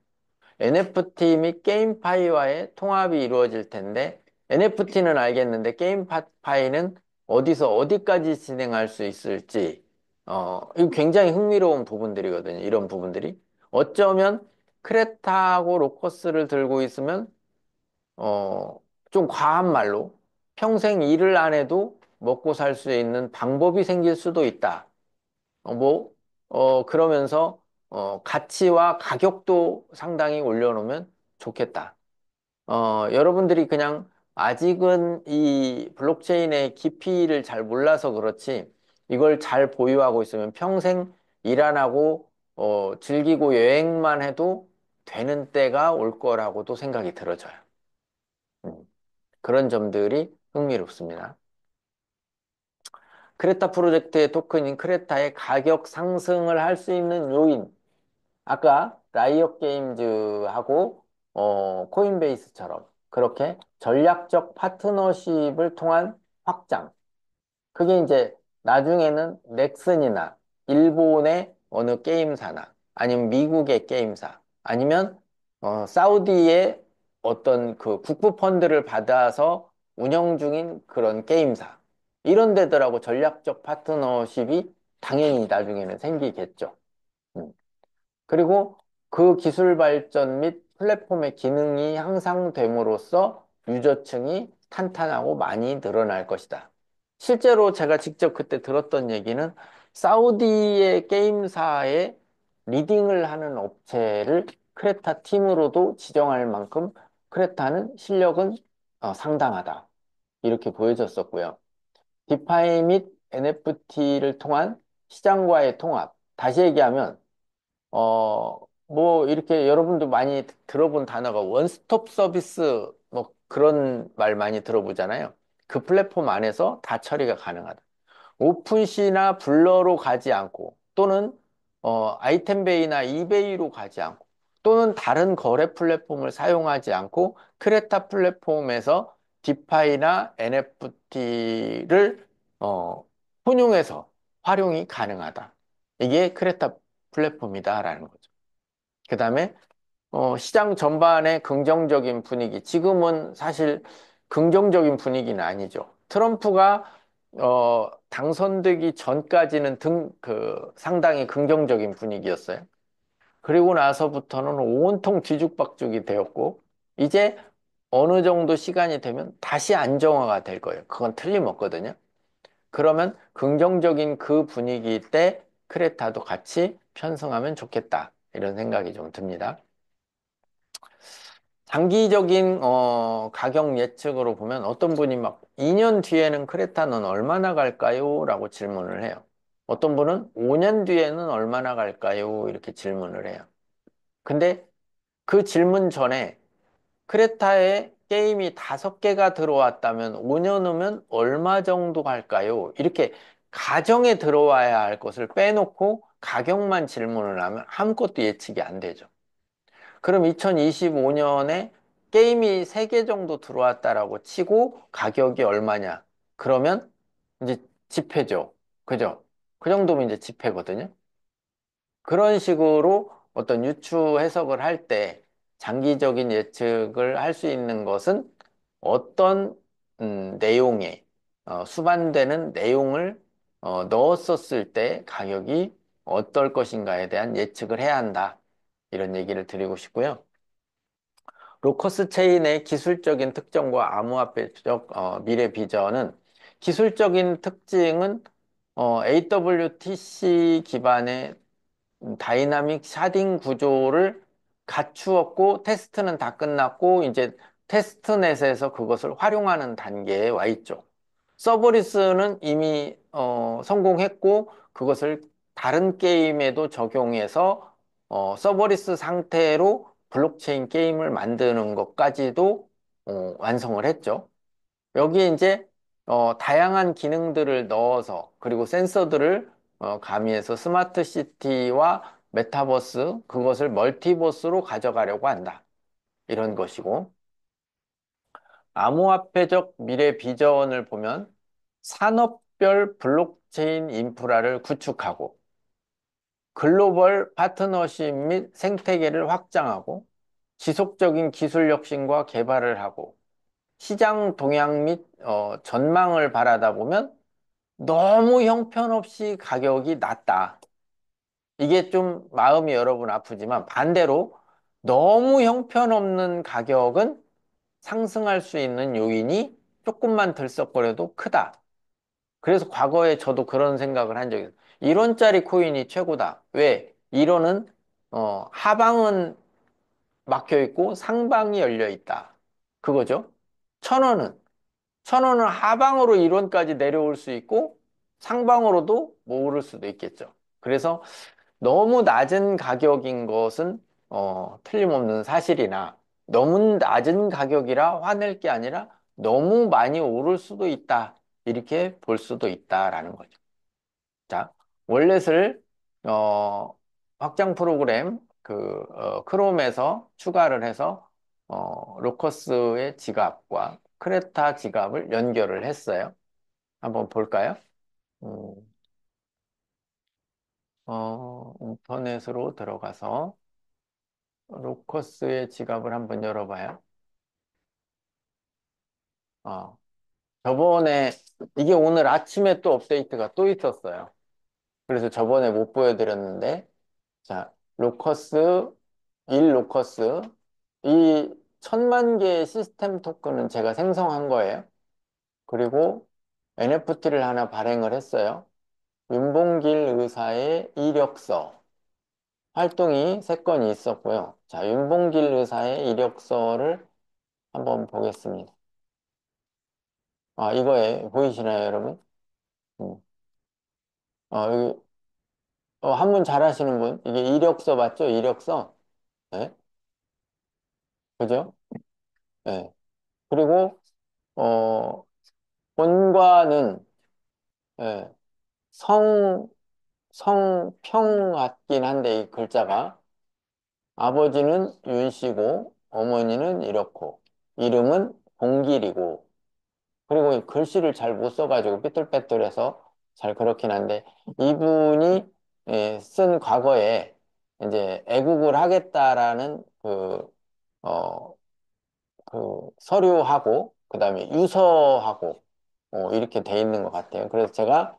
NFT 및 게임파이와의 통합이 이루어질 텐데 NFT는 알겠는데 게임파이는 어디서 어디까지 진행할 수 있을지 이거 굉장히 흥미로운 부분들이거든요. 이런 부분들이 어쩌면 크레타하고 로커스를 들고 있으면 어, 좀 과한 말로 평생 일을 안 해도 먹고 살 수 있는 방법이 생길 수도 있다. 뭐, 그러면서, 가치와 가격도 상당히 올려놓으면 좋겠다. 여러분들이 그냥 아직은 이 블록체인의 깊이를 잘 몰라서 그렇지, 이걸 잘 보유하고 있으면 평생 일 안 하고, 즐기고 여행만 해도 되는 때가 올 거라고도 생각이 들어져요. 음, 그런 점들이 흥미롭습니다. 크레타 프로젝트의 토큰인 크레타의 가격 상승을 할 수 있는 요인, 아까 라이엇 게임즈하고 코인베이스처럼 그렇게 전략적 파트너십을 통한 확장. 그게 이제 나중에는 넥슨이나 일본의 어느 게임사나 아니면 미국의 게임사 아니면 사우디의 어떤 그 국부 펀드를 받아서 운영 중인 그런 게임사 이런 데들하고 전략적 파트너십이 당연히 나중에는 생기겠죠. 음. 그리고 그 기술 발전 및 플랫폼의 기능이 향상됨으로써 유저층이 탄탄하고 많이 늘어날 것이다. 실제로 제가 직접 그때 들었던 얘기는 사우디의 게임사에 리딩을 하는 업체를 크레타 팀으로도 지정할 만큼 크레타는 실력은 상당하다. 이렇게 보여졌었고요. 디파이 및 NFT를 통한 시장과의 통합. 다시 얘기하면 뭐, 이렇게 여러분도 많이 들어본 단어가 원스톱 서비스, 뭐 그런 말 많이 들어보잖아요. 그 플랫폼 안에서 다 처리가 가능하다. 오픈시나 블러로 가지 않고, 또는, 아이템베이나 이베이로 가지 않고, 또는 다른 거래 플랫폼을 사용하지 않고, 크레타 플랫폼에서 디파이나 NFT를, 혼용해서 활용이 가능하다. 이게 크레타 플랫폼이다라는 거죠. 그 다음에 시장 전반의 긍정적인 분위기. 지금은 사실 긍정적인 분위기는 아니죠. 트럼프가 당선되기 전까지는 상당히 긍정적인 분위기였어요. 그리고 나서부터는 온통 뒤죽박죽이 되었고, 이제 어느 정도 시간이 되면 다시 안정화가 될 거예요. 그건 틀림없거든요. 그러면 긍정적인 그 분위기 때 크레타도 같이 편성하면 좋겠다. 이런 생각이 좀 듭니다. 장기적인 가격 예측으로 보면 어떤 분이 막 2년 뒤에는 크레타는 얼마나 갈까요? 라고 질문을 해요. 어떤 분은 5년 뒤에는 얼마나 갈까요? 이렇게 질문을 해요. 근데 그 질문 전에 크레타에 게임이 5개가 들어왔다면 5년 후면 얼마 정도 갈까요? 이렇게 가정에 들어와야 할 것을 빼놓고 가격만 질문을 하면 아무것도 예측이 안 되죠. 그럼 2025년에 게임이 3개 정도 들어왔다라고 치고 가격이 얼마냐? 그러면 이제 지폐죠. 그죠? 그 정도면 이제 지폐거든요. 그런 식으로 어떤 유추 해석을 할 때 장기적인 예측을 할 수 있는 것은 어떤 내용에 수반되는 내용을 넣었었을 때 가격이 어떨 것인가에 대한 예측을 해야 한다. 이런 얘기를 드리고 싶고요. 로커스 체인의 기술적인 특징과 암호화폐적 미래 비전은 기술적인 특징은 AWTC 기반의 다이나믹 샤딩 구조를 갖추었고 테스트는 다 끝났고 이제 테스트넷에서 그것을 활용하는 단계에 와 있죠. 서버리스는 이미 성공했고 그것을 다른 게임에도 적용해서 서버리스 상태로 블록체인 게임을 만드는 것까지도 완성을 했죠. 여기에 이제 다양한 기능들을 넣어서 그리고 센서들을 가미해서 스마트 시티와 메타버스 그것을 멀티버스로 가져가려고 한다. 이런 것이고 암호화폐적 미래 비전을 보면 산업별 블록체인 인프라를 구축하고 글로벌 파트너십 및 생태계를 확장하고 지속적인 기술 혁신과 개발을 하고 시장 동향 및 전망을 바라다 보면 너무 형편없이 가격이 낮다. 이게 좀 마음이 여러분 아프지만 반대로 너무 형편없는 가격은 상승할 수 있는 요인이 조금만 들썩거려도 크다. 그래서 과거에 저도 그런 생각을 한 적이 있어요. 1원짜리 코인이 최고다. 왜? 1원은 하방은 막혀 있고 상방이 열려 있다. 그거죠. 1,000원은 1,000원은 하방으로 1원까지 내려올 수 있고 상방으로도 못 오를 수도 있겠죠. 그래서 너무 낮은 가격인 것은 틀림없는 사실이나 너무 낮은 가격이라 화낼 게 아니라 너무 많이 오를 수도 있다. 이렇게 볼 수도 있다라는 거죠. 자, 월렛을 어, 확장 프로그램 크롬에서 추가를 해서 로커스의 지갑과 크레타 지갑을 연결을 했어요. 한번 볼까요? 음, 인터넷으로 들어가서 로커스의 지갑을 한번 열어봐요. 어, 저번에 이게 오늘 아침에 또 업데이트가 또 있었어요. 그래서 저번에 못 보여드렸는데 자, 로커스, 1 로커스. 이 1,000만 개의 시스템 토큰은 제가 생성한 거예요. 그리고 NFT를 하나 발행을 했어요. 윤봉길 의사의 이력서. 활동이 3건이 있었고요. 자, 윤봉길 의사의 이력서를 한번 보겠습니다. 아, 이거에 보이시나요, 여러분? 음. 여기, 한분 잘하시는 분. 이게 이력서 맞죠? 이력서. 네. 그죠? 네. 그리고, 어, 본과는 예, 성, 성평 같긴 한데 이 글자가 아버지는 윤씨고 어머니는 이렇고 이름은 봉길이고 그리고 이 글씨를 잘 못 써가지고 삐뚤빼뚤해서 잘 그렇긴 한데 이분이 쓴 과거에 이제 애국을 하겠다라는 어, 서류하고 그다음에 유서하고 이렇게 돼 있는 것 같아요. 그래서 제가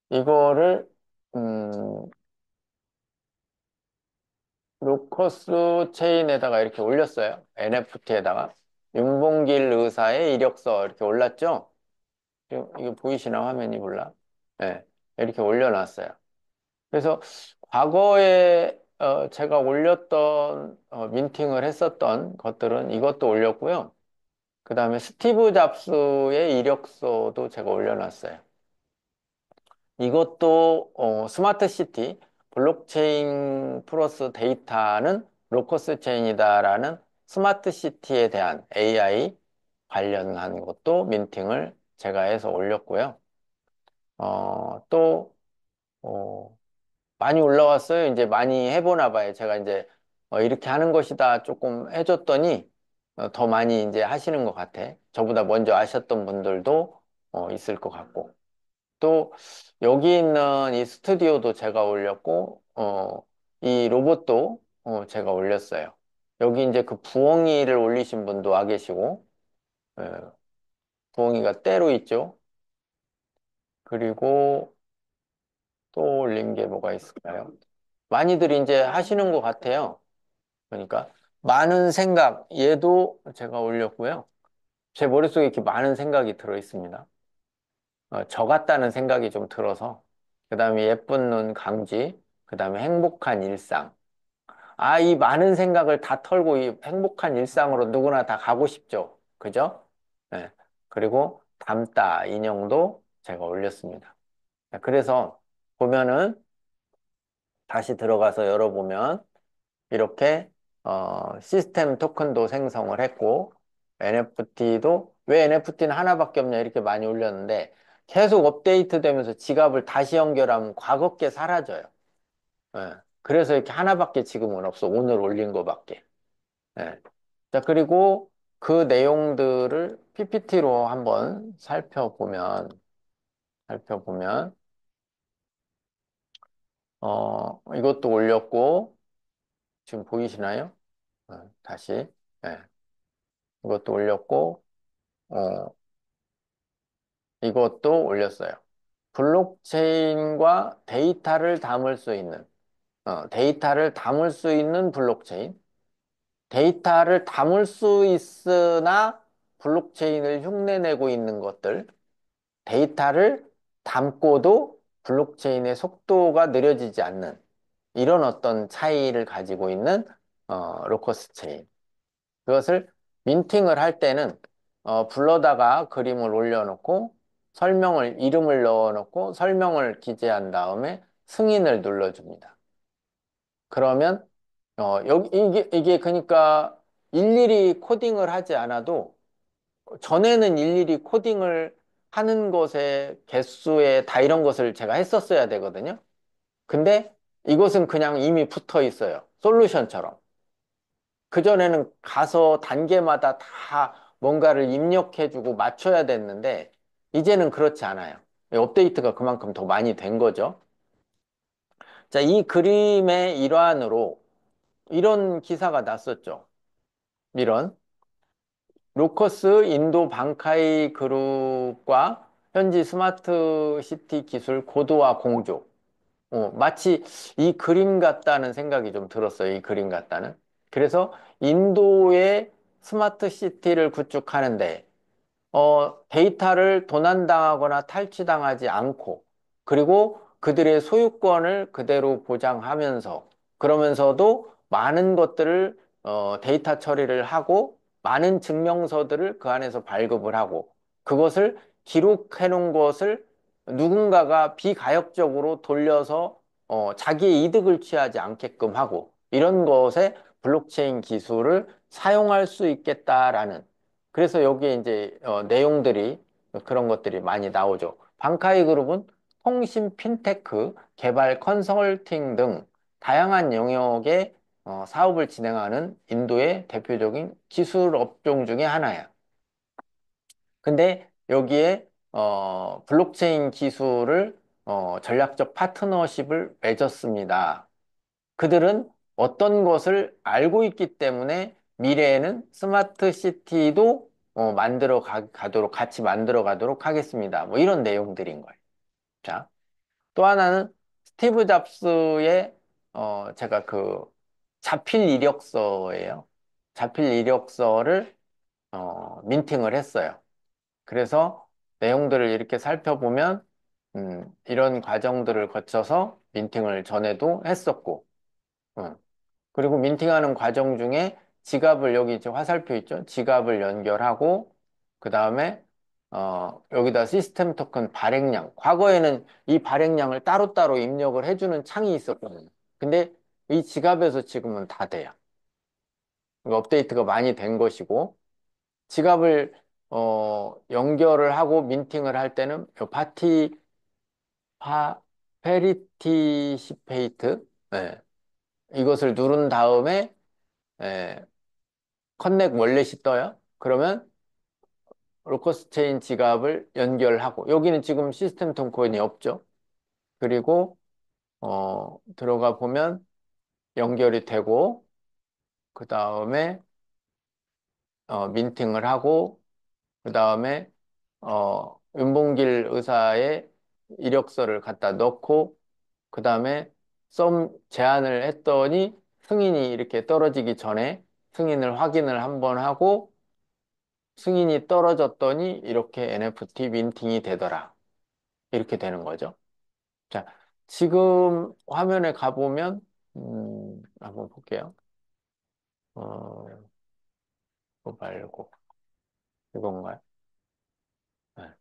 이거를 음, 로커스 체인에다가 이렇게 올렸어요. NFT에다가 윤봉길 의사의 이력서 이렇게 올랐죠. 이거 보이시나 화면이 몰라. 네, 이렇게 올려놨어요. 그래서 과거에 제가 올렸던 민팅을 했었던 것들은 이것도 올렸고요. 그 다음에 스티브 잡스의 이력서도 제가 올려놨어요. 이것도 스마트 시티, 블록체인 플러스 데이터는 로커스 체인이다라는 스마트 시티에 대한 AI 관련한 것도 민팅을 제가 해서 올렸고요. 또 많이 올라왔어요. 이제 많이 해보나 봐요. 제가 이제 이렇게 하는 것이다 조금 해줬더니 더 많이 이제 하시는 것 같아. 저보다 먼저 아셨던 분들도 있을 것 같고. 또 여기 있는 이 스튜디오도 제가 올렸고, 이 로봇도 제가 올렸어요. 여기 이제 그 부엉이를 올리신 분도 와 계시고, 예, 부엉이가 때로 있죠. 그리고 또 올린 게 뭐가 있을까요? 많이들 이제 하시는 것 같아요. 그러니까 많은 생각, 얘도 제가 올렸고요. 제 머릿속에 이렇게 많은 생각이 들어 있습니다. 저 같다는 생각이 좀 들어서 그 다음에 예쁜 눈 강지 그 다음에 행복한 일상 이 많은 생각을 다 털고 이 행복한 일상으로 누구나 다 가고 싶죠 그죠? 네. 그리고 담다 인형도 제가 올렸습니다 그래서 보면은 다시 들어가서 열어보면 이렇게 시스템 토큰도 생성을 했고 NFT도 왜 NFT는 하나밖에 없냐 이렇게 많이 올렸는데 계속 업데이트 되면서 지갑을 다시 연결하면 과거 게 사라져요. 예. 그래서 이렇게 하나밖에 지금은 없어. 오늘 올린 거밖에. 예. 자, 그리고 그 내용들을 PPT로 한번 살펴보면, 이것도 올렸고, 지금 보이시나요? 다시. 예. 이것도 올렸고, 어, 이것도 올렸어요. 블록체인과 데이터를 담을 수 있는 블록체인. 데이터를 담을 수 있으나 블록체인을 흉내내고 있는 것들. 데이터를 담고도 블록체인의 속도가 느려지지 않는 이런 어떤 차이를 가지고 있는 로커스 체인. 그것을 민팅을 할 때는 불러다가 그림을 올려놓고 이름을 넣어놓고 설명을 기재한 다음에 승인을 눌러줍니다. 그러면 여기 이게 그러니까 일일이 코딩을 하지 않아도 전에는 일일이 코딩을 하는 것에 개수에 다 이런 것을 제가 했었어야 되거든요. 근데 이것은 그냥 이미 붙어 있어요. 솔루션처럼. 그전에는 가서 단계마다 다 뭔가를 입력해주고 맞춰야 됐는데, 이제는 그렇지 않아요. 업데이트가 그만큼 더 많이 된 거죠. 자, 이 그림의 일환으로 이런 기사가 났었죠. 이런. 로커스 인도 방카이 그룹과 현지 스마트 시티 기술 고도화 공조. 마치 이 그림 같다는 생각이 좀 들었어요. 이 그림 같다는. 그래서 인도의 스마트 시티를 구축하는데 데이터를 도난당하거나 탈취당하지 않고, 그리고 그들의 소유권을 그대로 보장하면서, 그러면서도 많은 것들을, 데이터 처리를 하고, 많은 증명서들을 그 안에서 발급을 하고, 그것을 기록해 놓은 것을 누군가가 비가역적으로 돌려서, 자기의 이득을 취하지 않게끔 하고, 이런 것에 블록체인 기술을 사용할 수 있겠다라는 그래서 여기에 이제 내용들이 그런 것들이 많이 나오죠. 방카이 그룹은 통신 핀테크, 개발 컨설팅 등 다양한 영역의 사업을 진행하는 인도의 대표적인 기술 업종 중에 하나야. 근데 여기에 블록체인 기술을 전략적 파트너십을 맺었습니다. 그들은 어떤 것을 알고 있기 때문에 미래에는 스마트 시티도 같이 만들어 가도록 하겠습니다. 뭐 이런 내용들인 거예요. 자, 또 하나는 스티브 잡스의 제가 그 자필 이력서예요. 자필 이력서를 민팅을 했어요. 그래서 내용들을 이렇게 살펴보면 이런 과정들을 거쳐서 민팅을 전에도 했었고 그리고 민팅하는 과정 중에 지갑을 여기 이제 화살표 있죠? 지갑을 연결하고 그 다음에 여기다 시스템 토큰 발행량. 과거에는 이 발행량을 따로따로 입력을 해주는 창이 있었거든요. 근데 이 지갑에서 지금은 다 돼요. 그러니까 업데이트가 많이 된 것이고 지갑을 연결을 하고 민팅을 할 때는 요 페리티시페이트 이것을 누른 다음에 예, 컨넥 월렛이 떠요. 그러면 로커스 체인 지갑을 연결하고 여기는 지금 시스템 통코인이 없죠. 그리고 들어가 보면 연결이 되고 그 다음에 민팅을 하고 그 다음에 윤봉길 의사의 이력서를 갖다 넣고 그 다음에 썸 제안을 했더니 승인이 이렇게 떨어지기 전에 승인을 확인을 한번 하고 승인이 떨어졌더니 이렇게 NFT 민팅이 되더라. 이렇게 되는 거죠. 자, 지금 화면에 가보면, 한번 볼게요. 어, 이거 말고, 이건가요? 네,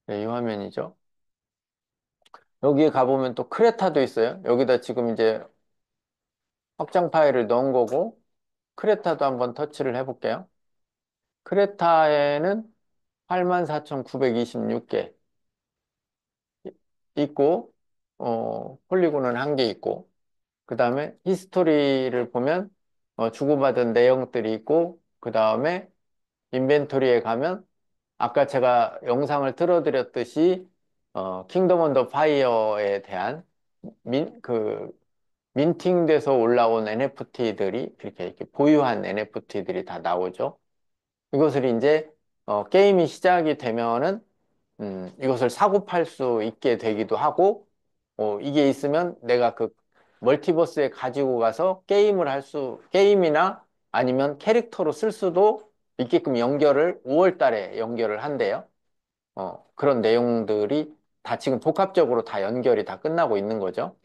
네, 이 화면이죠. 여기에 가보면 또 크레타도 있어요. 여기다 지금 이제 확장 파일을 넣은 거고, 크레타도 한번 터치를 해볼게요. 크레타에는 84,926개 있고, 폴리곤은 한 개 있고, 그 다음에 히스토리를 보면, 주고받은 내용들이 있고, 그 다음에 인벤토리에 가면, 아까 제가 영상을 틀어드렸듯이, 킹덤 언더 파이어에 대한 그 민팅돼서 올라온 NFT들이 이렇게 보유한 NFT들이 다 나오죠. 이것을 이제 게임이 시작이 되면은 이것을 사고 팔 수 있게 되기도 하고 이게 있으면 내가 그 멀티버스에 가지고 가서 게임이나 아니면 캐릭터로 쓸 수도 있게끔 연결을 5월 달에 연결을 한대요. 그런 내용들이 다 지금 복합적으로 다 연결이 다 끝나고 있는 거죠.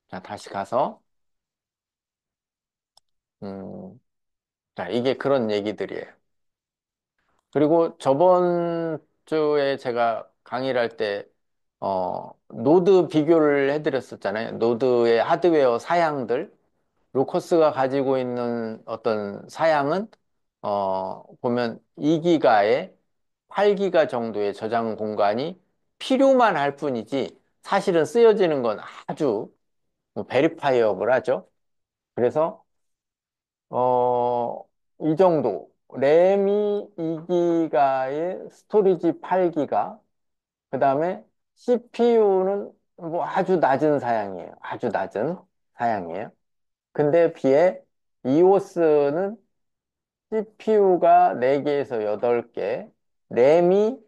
자, 다시 가서 음, 자, 이게 그런 얘기들이에요. 그리고 저번 주에 제가 강의를 할 때, 노드 비교를 해드렸었잖아요. 노드의 하드웨어 사양들. 로커스가 가지고 있는 어떤 사양은, 보면 2기가에 8기가 정도의 저장 공간이 필요만 할 뿐이지, 사실은 쓰여지는 건 아주 베리파이어블 하죠. 그래서 이 정도. 램이 2기가에 스토리지 8기가. 그 다음에 CPU는 뭐 아주 낮은 사양이에요. 아주 낮은 사양이에요. 근데 비해 이오스는 CPU가 4개에서 8개, 램이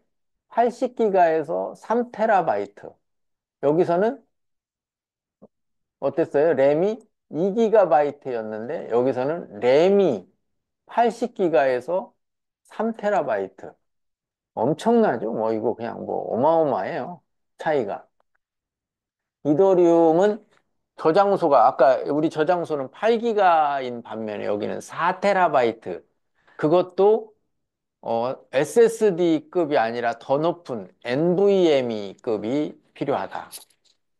80기가에서 3테라바이트. 여기서는 어땠어요? 램이 2기가바이트였는데 여기서는 램이 80기가에서 3테라바이트. 엄청나죠? 뭐, 이거 그냥 뭐, 어마어마해요. 차이가. 이더리움은 저장소가, 아까 우리 저장소는 8기가인 반면에 여기는 4테라바이트. 그것도, SSD급이 아니라 더 높은 NVMe급이 필요하다.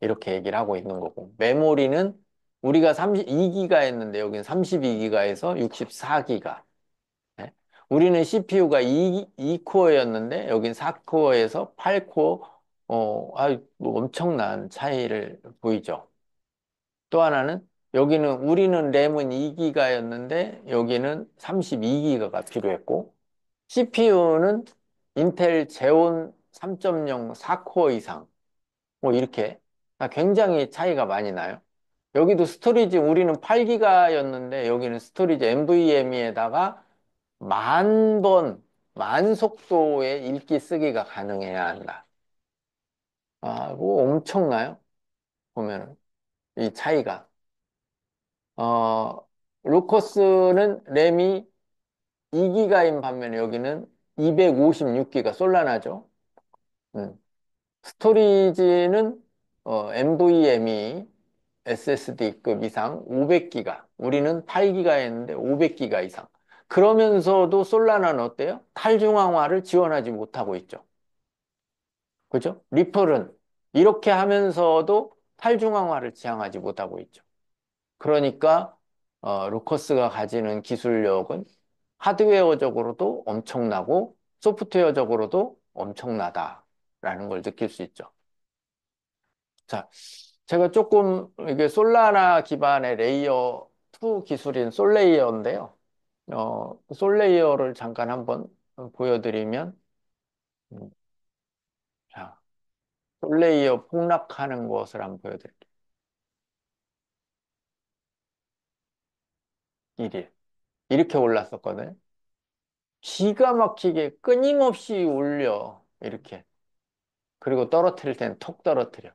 이렇게 얘기를 하고 있는 거고. 메모리는 우리가 32기가였는데 여기는 32기가에서 64기가. 네. 우리는 CPU가 2코어였는데 여긴 4코어에서 8코어 뭐 엄청난 차이를 보이죠. 또 하나는 여기는 우리는 램은 2기가였는데 여기는 32기가가 필요했고 CPU는 인텔 제온 3.0 4코어 이상 뭐 이렇게 굉장히 차이가 많이 나요. 여기도 스토리지 우리는 8기가였는데 여기는 스토리지 NVMe에다가 만 번, 만 속도의 읽기 쓰기가 가능해야 한다. 그거 엄청나요? 보면은, 이 차이가. 루커스는 램이 2기가인 반면에 여기는 256기가 솔라나죠. 음. 스토리지는 NVMe SSD급 이상 500기가. 우리는 8기가였는데 500기가 이상. 그러면서도 솔라나는 어때요? 탈중앙화를 지원하지 못하고 있죠. 그죠? 리플은 이렇게 하면서도 탈중앙화를 지향하지 못하고 있죠. 그러니까 루커스가 가지는 기술력은 하드웨어적으로도 엄청나고 소프트웨어적으로도 엄청나다라는 걸 느낄 수 있죠. 자, 제가 조금 이게 솔라나 기반의 레이어 2 기술인 솔레이어인데요. 솔레이어를 잠깐 한번 보여드리면, 음, 자, 솔레이어 폭락하는 것을 한번 보여드릴게요. 1일. 이렇게 올랐었거든요. 기가 막히게 끊임없이 올려. 이렇게. 그리고 떨어뜨릴 땐 톡 떨어뜨려.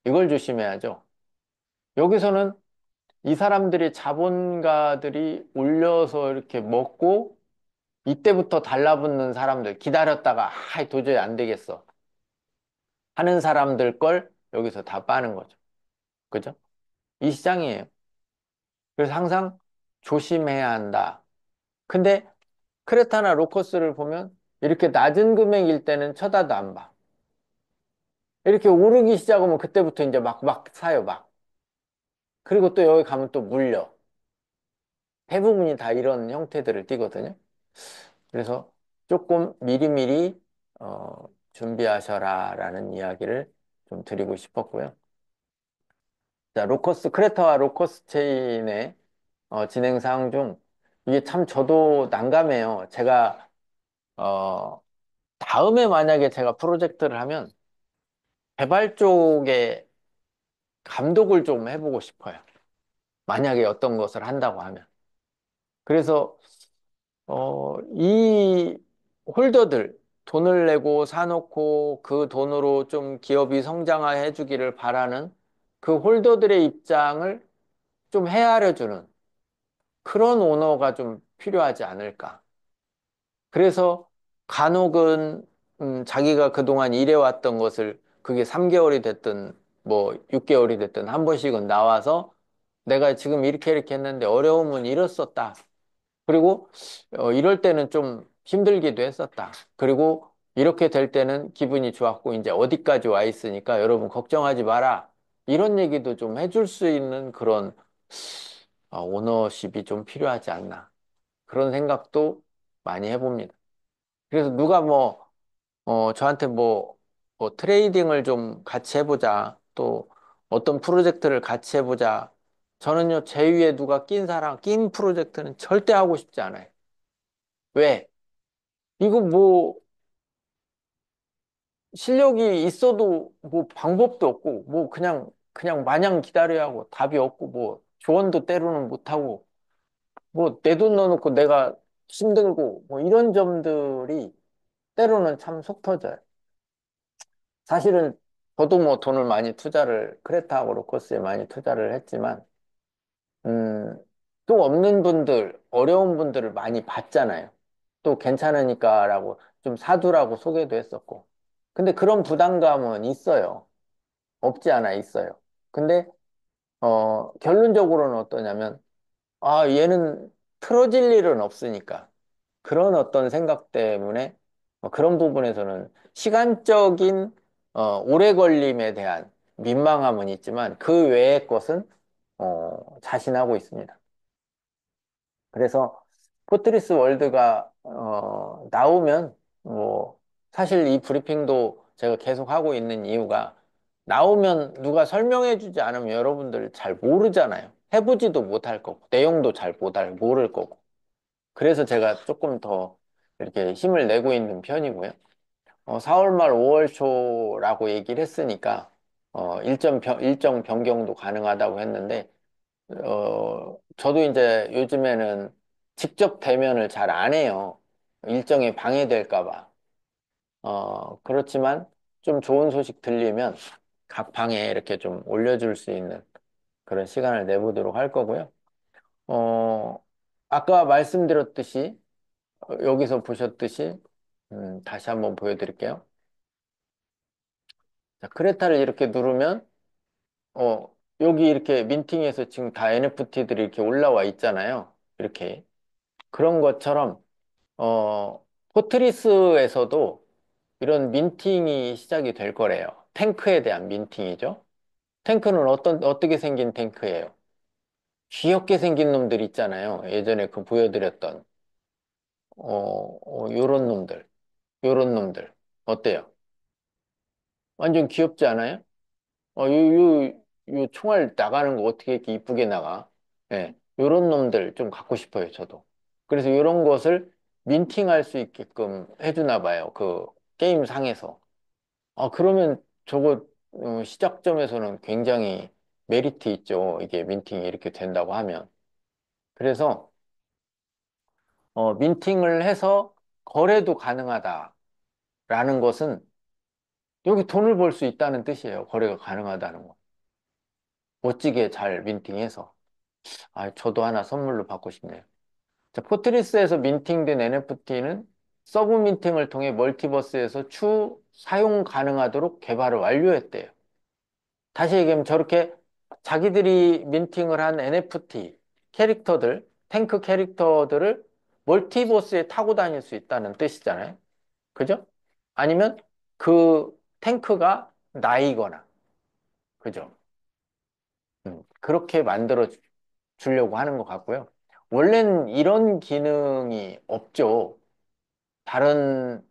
이걸 조심해야죠. 여기서는 이 사람들이 자본가들이 올려서 이렇게 먹고 이때부터 달라붙는 사람들 기다렸다가 도저히 안 되겠어 하는 사람들 걸 여기서 다 빠는 거죠. 그죠? 이 시장이에요. 그래서 항상 조심해야 한다. 근데 크레타나 로커스를 보면 이렇게 낮은 금액일 때는 쳐다도 안 봐. 이렇게 오르기 시작하면 그때부터 이제 막 사요, 막. 그리고 또 여기 가면 또 물려. 대부분이 다 이런 형태들을 띠거든요. 그래서 조금 미리미리, 준비하셔라라는 이야기를 좀 드리고 싶었고요. 자, 크레타와 로커스 체인의 진행 사항 중 이게 참 저도 난감해요. 제가, 어, 다음에 만약에 제가 프로젝트를 하면 개발 쪽에 감독을 좀 해보고 싶어요. 만약에 어떤 것을 한다고 하면. 그래서, 이 홀더들, 돈을 내고 사놓고 그 돈으로 좀 기업이 성장해 주기를 바라는 그 홀더들의 입장을 좀 헤아려주는 그런 오너가 좀 필요하지 않을까. 그래서 간혹은 자기가 그동안 일해왔던 것을 그게 3개월이 됐든 뭐 6개월이 됐든 한 번씩은 나와서 내가 지금 이렇게 했는데 어려움은 이랬었다. 그리고 이럴 때는 좀 힘들기도 했었다. 그리고 이렇게 될 때는 기분이 좋았고 이제 어디까지 와 있으니까 여러분 걱정하지 마라. 이런 얘기도 좀 해줄 수 있는 그런 오너십이 좀 필요하지 않나. 그런 생각도 많이 해봅니다. 그래서 누가 저한테 뭐 트레이딩을 좀 같이 해보자. 또 어떤 프로젝트를 같이 해보자. 저는요, 제 위에 누가 낀 프로젝트는 절대 하고 싶지 않아요. 왜? 이거 뭐, 실력이 있어도 뭐 방법도 없고, 뭐 그냥 마냥 기다려야 하고 답이 없고, 뭐 조언도 때로는 못하고, 뭐 내 돈 넣어놓고 내가 힘들고, 뭐 이런 점들이 때로는 참 속 터져요. 사실은 저도 뭐 돈을 많이 크레타하고 로커스에 많이 투자를 했지만, 음, 또 없는 분들, 어려운 분들을 많이 봤잖아요. 또 괜찮으니까라고 좀 사두라고 소개도 했었고. 근데 그런 부담감은 있어요. 없지 않아 있어요. 근데, 결론적으로는 어떠냐면, 아, 얘는 틀어질 일은 없으니까. 그런 어떤 생각 때문에 그런 부분에서는 시간적인 오래 걸림에 대한 민망함은 있지만 그 외의 것은 자신하고 있습니다. 그래서 포트리스 월드가 나오면 뭐 사실 이 브리핑도 제가 계속 하고 있는 이유가 나오면 누가 설명해 주지 않으면 여러분들 잘 모르잖아요. 해보지도 못할 거고 내용도 잘 모를 거고 그래서 제가 조금 더 이렇게 힘을 내고 있는 편이고요. 4월 말 5월 초라고 얘기를 했으니까 일정 변경도 가능하다고 했는데 저도 이제 요즘에는 직접 대면을 잘 안 해요. 일정이 방해될까 봐. 그렇지만 좀 좋은 소식 들리면 각 방에 이렇게 좀 올려줄 수 있는 그런 시간을 내보도록 할 거고요. 어, 아까 말씀드렸듯이 여기서 보셨듯이 다시 한번 보여드릴게요. 자, 크레타를 이렇게 누르면 여기 이렇게 민팅에서 지금 다 NFT들이 이렇게 올라와 있잖아요. 이렇게 그런 것처럼 포트리스에서도 이런 민팅이 시작이 될 거래요. 탱크에 대한 민팅이죠. 탱크는 어떻게 생긴 탱크예요? 귀엽게 생긴 놈들 있잖아요. 예전에 그 보여드렸던 요런 놈들, 요런 놈들 어때요? 완전 귀엽지 않아요? 요 총알 나가는 거 어떻게 이렇게 이쁘게 나가? 예, 요런 놈들 좀 갖고 싶어요, 저도. 그래서 요런 것을 민팅할 수 있게끔 해주나 봐요, 그 게임 상에서. 그러면 저거 시작점에서는 굉장히 메리트 있죠. 이게 민팅이 이렇게 된다고 하면. 그래서 민팅을 해서 거래도 가능하다라는 것은 여기 돈을 벌 수 있다는 뜻이에요. 거래가 가능하다는 거. 멋지게 잘 민팅해서. 저도 하나 선물로 받고 싶네요. 자, 포트리스에서 민팅된 NFT는 서브 민팅을 통해 멀티버스에서 추후 사용 가능하도록 개발을 완료했대요. 다시 얘기하면 저렇게 자기들이 민팅을 한 NFT 탱크 캐릭터들을 멀티버스에 타고 다닐 수 있다는 뜻이잖아요. 그죠? 아니면 그 탱크가 나이거나, 그죠? 그렇게 만들어 주려고 하는 것 같고요. 원래는 이런 기능이 없죠. 다른,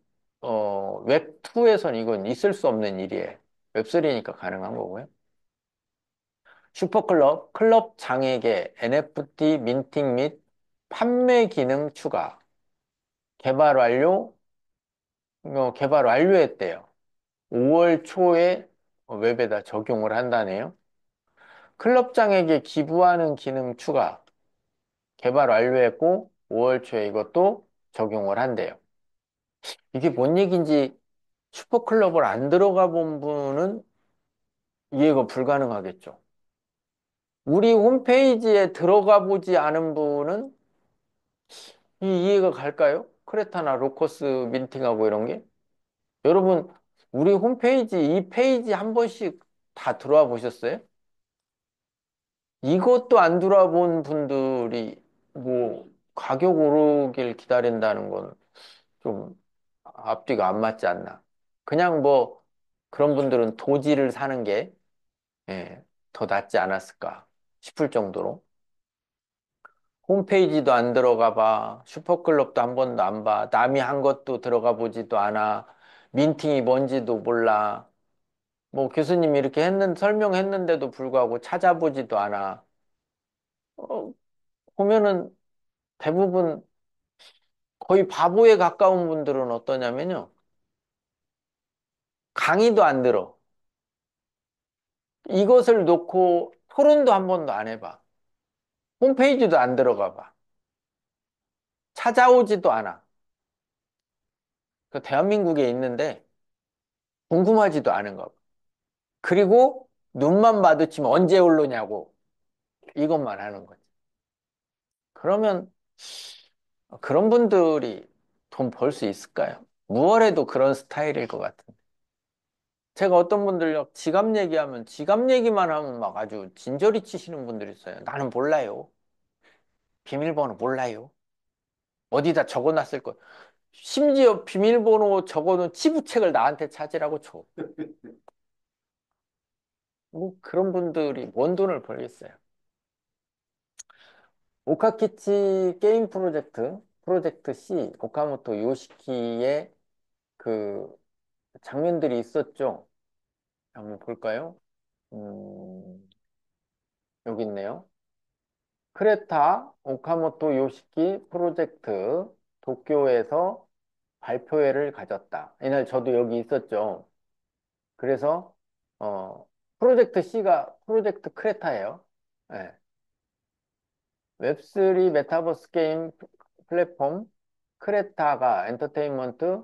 웹2에선 이건 있을 수 없는 일이에요. 웹3니까 가능한 거고요. 슈퍼클럽, 클럽 장에게 NFT 민팅 및 판매 기능 추가. 개발 완료, 개발 완료했대요. 5월 초에 웹에다 적용을 한다네요. 클럽장에게 기부하는 기능 추가. 개발 완료했고 5월 초에 이것도 적용을 한대요. 이게 뭔 얘기인지 슈퍼클럽을 안 들어가 본 분은 이해가 불가능하겠죠. 우리 홈페이지에 들어가 보지 않은 분은 이 이해가 갈까요? 크레타나 로커스 민팅하고 이런 게? 여러분, 우리 홈페이지, 이 페이지 한 번씩 다 들어와 보셨어요? 이것도 안 들어와 본 분들이 뭐 가격 오르길 기다린다는 건 좀 앞뒤가 안 맞지 않나. 그냥 뭐 그런 분들은 도지를 사는 게 예, 더 낫지 않았을까 싶을 정도로. 홈페이지도 안 들어가 봐. 슈퍼클럽도 한 번도 안 봐. 남이 한 것도 들어가 보지도 않아. 민팅이 뭔지도 몰라. 뭐 교수님이 이렇게 설명했는데도 불구하고 찾아보지도 않아. 어, 보면은 대부분 거의 바보에 가까운 분들은 어떠냐면요. 강의도 안 들어. 이것을 놓고 토론도 한 번도 안 해봐. 홈페이지도 안 들어가 봐. 찾아오지도 않아. 그 대한민국에 있는데 궁금하지도 않은가 봐. 그리고 눈만 마주치면 언제 올르냐고 이것만 하는 거지. 그러면 그런 분들이 돈 벌 수 있을까요? 무얼해도 그런 스타일일 것 같은데. 제가 어떤 분들요, 지갑 얘기하면 지갑 얘기만 하면 막 아주 진저리 치시는 분들이 있어요. 나는 몰라요. 비밀번호 몰라요. 어디다 적어놨을 거. 심지어 비밀번호 적어놓은 치부책을 나한테 찾으라고 줘. 뭐 그런 분들이 뭔 돈을 벌겠어요. 오카키치 게임 프로젝트 C, 오카모토 요시키의 그 장면들이 있었죠. 한번 볼까요? 음, 여기 있네요. 크레타 오카모토 요시키 프로젝트 도쿄에서 발표회를 가졌다. 이날 저도 여기 있었죠. 그래서 프로젝트 C가 프로젝트 크레타예요. 네. 웹3 메타버스 게임 플랫폼 크레타가 엔터테인먼트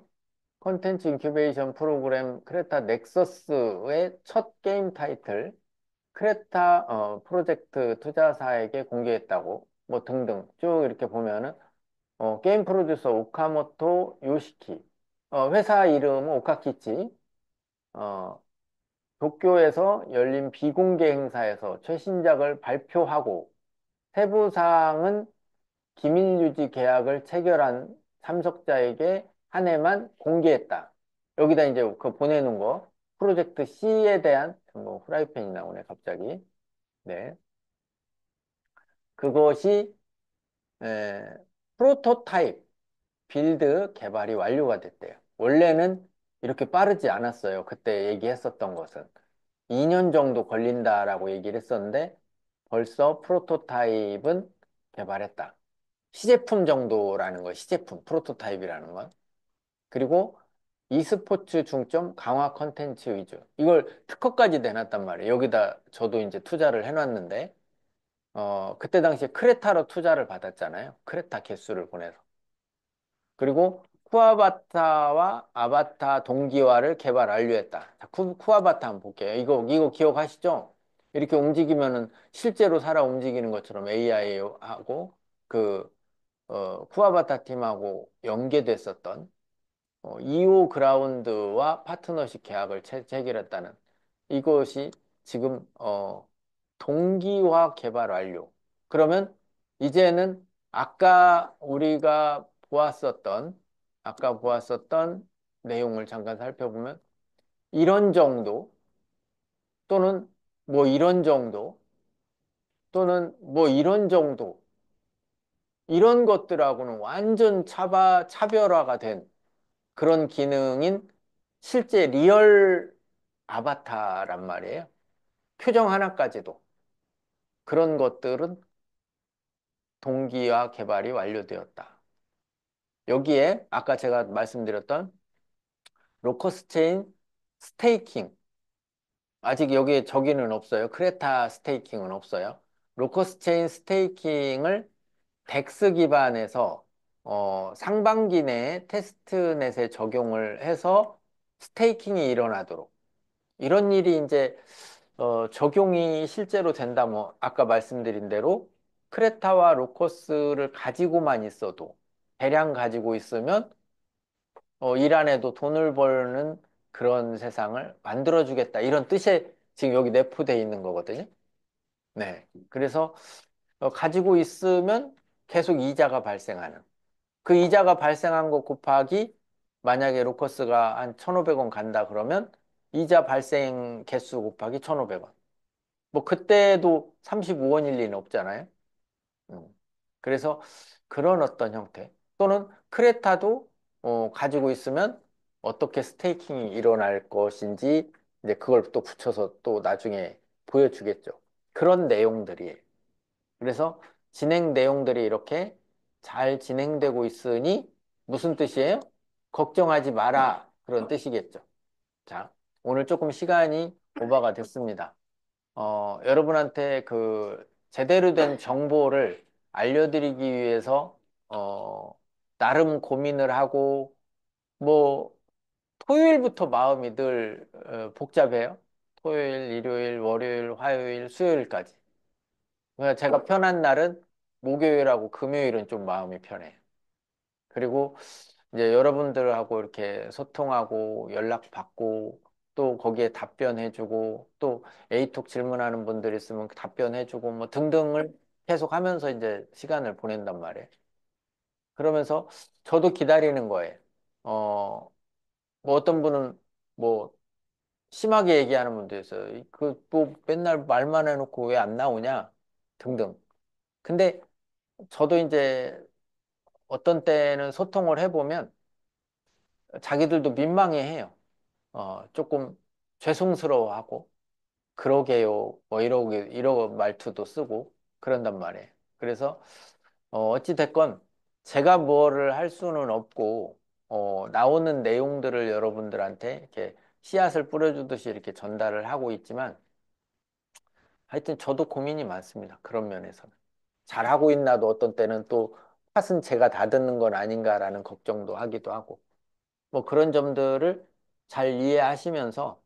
콘텐츠 인큐베이션 프로그램 크레타 넥서스의 첫 게임 타이틀 크레타 프로젝트 투자사에게 공개했다고 뭐 등등 쭉 이렇게 보면은 게임 프로듀서 오카모토 요시키 회사 이름은 오카키치 어, 도쿄에서 열린 비공개 행사에서 최신작을 발표하고 세부 사항은 기밀 유지 계약을 체결한 참석자에게 한 해만 공개했다. 여기다 이제 그 보내는 거 프로젝트 C에 대한 뭐 후라이팬이 나오네 갑자기. 네. 그것이 에, 프로토타입 빌드 개발이 완료가 됐대요. 원래는 이렇게 빠르지 않았어요. 그때 얘기했었던 것은 2년 정도 걸린다라고 얘기를 했었는데 벌써 프로토타입은 개발했다. 시제품 정도라는 거예요. 시제품, 프로토타입이라는 건. 그리고 e스포츠 중점 강화 컨텐츠 위주. 이걸 특허까지 내놨단 말이에요. 여기다 저도 이제 투자를 해놨는데, 그때 당시에 크레타로 투자를 받았잖아요. 크레타 개수를 보내서. 그리고 쿠아바타와 아바타 동기화를 개발 완료했다. 자, 쿠아바타 한번 볼게요. 이거 기억하시죠? 이렇게 움직이면은 실제로 살아 움직이는 것처럼 AI하고 그 쿠아바타 팀하고 연계됐었던 2호 그라운드와 파트너십 계약을 체결했다는 이것이 지금 동기화 개발 완료. 그러면 이제는 아까 보았었던 내용을 잠깐 살펴보면 이런 정도 또는 뭐 이런 정도, 또는 뭐 이런 정도, 이런 것들하고는 완전 차별화가 된 그런 기능인 실제 리얼 아바타란 말이에요. 표정 하나까지도. 그런 것들은 동기화 개발이 완료되었다. 여기에 아까 제가 말씀드렸던 로커스 체인 스테이킹. 아직 여기에 저기는 없어요. 크레타 스테이킹은 없어요. 로커스 체인 스테이킹을 덱스 기반에서 상반기 내에 테스트넷에 적용을 해서 스테이킹이 일어나도록 이런 일이 이제 적용이 실제로 된다. 뭐 아까 말씀드린 대로 크레타와 로커스를 가지고만 있어도 대량 가지고 있으면 일 안 해도 돈을 버는 그런 세상을 만들어주겠다. 이런 뜻에 지금 여기 내포되어 있는 거거든요. 네. 그래서 가지고 있으면 계속 이자가 발생하는. 그 이자가 발생한 거 곱하기 만약에 로커스가 한 1,500원 간다 그러면 이자 발생 개수 곱하기 1,500원. 뭐 그때도 35원일 리는 없잖아요. 음. 그래서 그런 어떤 형태 또는 크레타도 가지고 있으면 어떻게 스테이킹이 일어날 것인지 이제 그걸 또 붙여서 또 나중에 보여주겠죠. 그런 내용들이에요. 그래서 진행 내용들이 이렇게 잘 진행되고 있으니 무슨 뜻이에요? 걱정하지 마라. 그런 뜻이겠죠. 자, 오늘 조금 시간이 오버가 됐습니다. 여러분한테 그 제대로 된 정보를 알려드리기 위해서 나름 고민을 하고 뭐 토요일부터 마음이 늘 복잡해요. 토요일, 일요일, 월요일, 화요일, 수요일까지. 그러니까 제가 편한 날은 목요일하고 금요일은 좀 마음이 편해요. 그리고 이제 여러분들하고 이렇게 소통하고 연락받고 또 거기에 답변해주고 또 A톡 질문하는 분들 있으면 답변해주고 뭐 등등을 계속 하면서 이제 시간을 보낸단 말이에요. 그러면서 저도 기다리는 거예요. 뭐 어떤 분은 뭐 심하게 얘기하는 분도 있어요. 그 뭐 맨날 말만 해놓고 왜 안 나오냐 등등. 근데 저도 이제 어떤 때는 소통을 해보면 자기들도 민망해해요. 조금 죄송스러워하고 그러게요. 뭐 이런 말투도 쓰고 그런단 말이에요. 그래서 어찌 됐건 제가 뭐를 할 수는 없고 나오는 내용들을 여러분들한테 이렇게 씨앗을 뿌려주듯이 이렇게 전달을 하고 있지만 하여튼 저도 고민이 많습니다. 그런 면에서는. 잘하고 있나도 어떤 때는 또 탓은 제가 다 듣는 건 아닌가라는 걱정도 하기도 하고 뭐 그런 점들을 잘 이해하시면서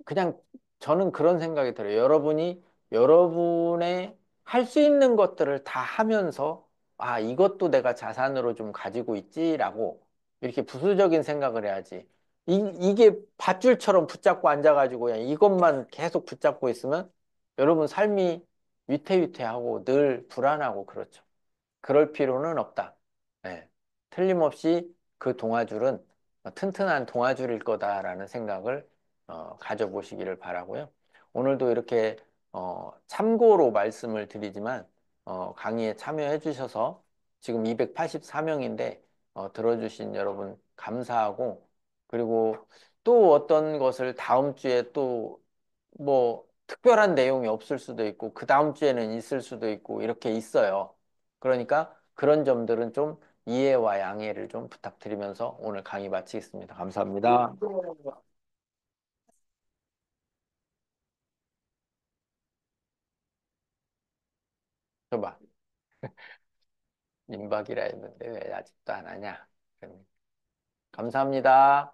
그냥 저는 그런 생각이 들어요. 여러분이 여러분의 할 수 있는 것들을 다 하면서 아, 이것도 내가 자산으로 좀 가지고 있지라고 이렇게 부수적인 생각을 해야지. 이게 밧줄처럼 붙잡고 앉아가지고 그냥 이것만 계속 붙잡고 있으면 여러분 삶이 위태위태하고 늘 불안하고 그렇죠. 그럴 필요는 없다. 예. 틀림없이 그 동아줄은 튼튼한 동아줄일 거다라는 생각을 가져보시기를 바라고요. 오늘도 이렇게 참고로 말씀을 드리지만 강의에 참여해 주셔서 지금 284명인데 들어주신 여러분 감사하고 그리고 또 어떤 것을 다음 주에 또 뭐 특별한 내용이 없을 수도 있고 그 다음 주에는 있을 수도 있고 이렇게 있어요. 그러니까 그런 점들은 좀 이해와 양해를 좀 부탁드리면서 오늘 강의 마치겠습니다. 감사합니다. 줘봐. 민박이라 했는데 왜 아직도 안 하냐? 감사합니다.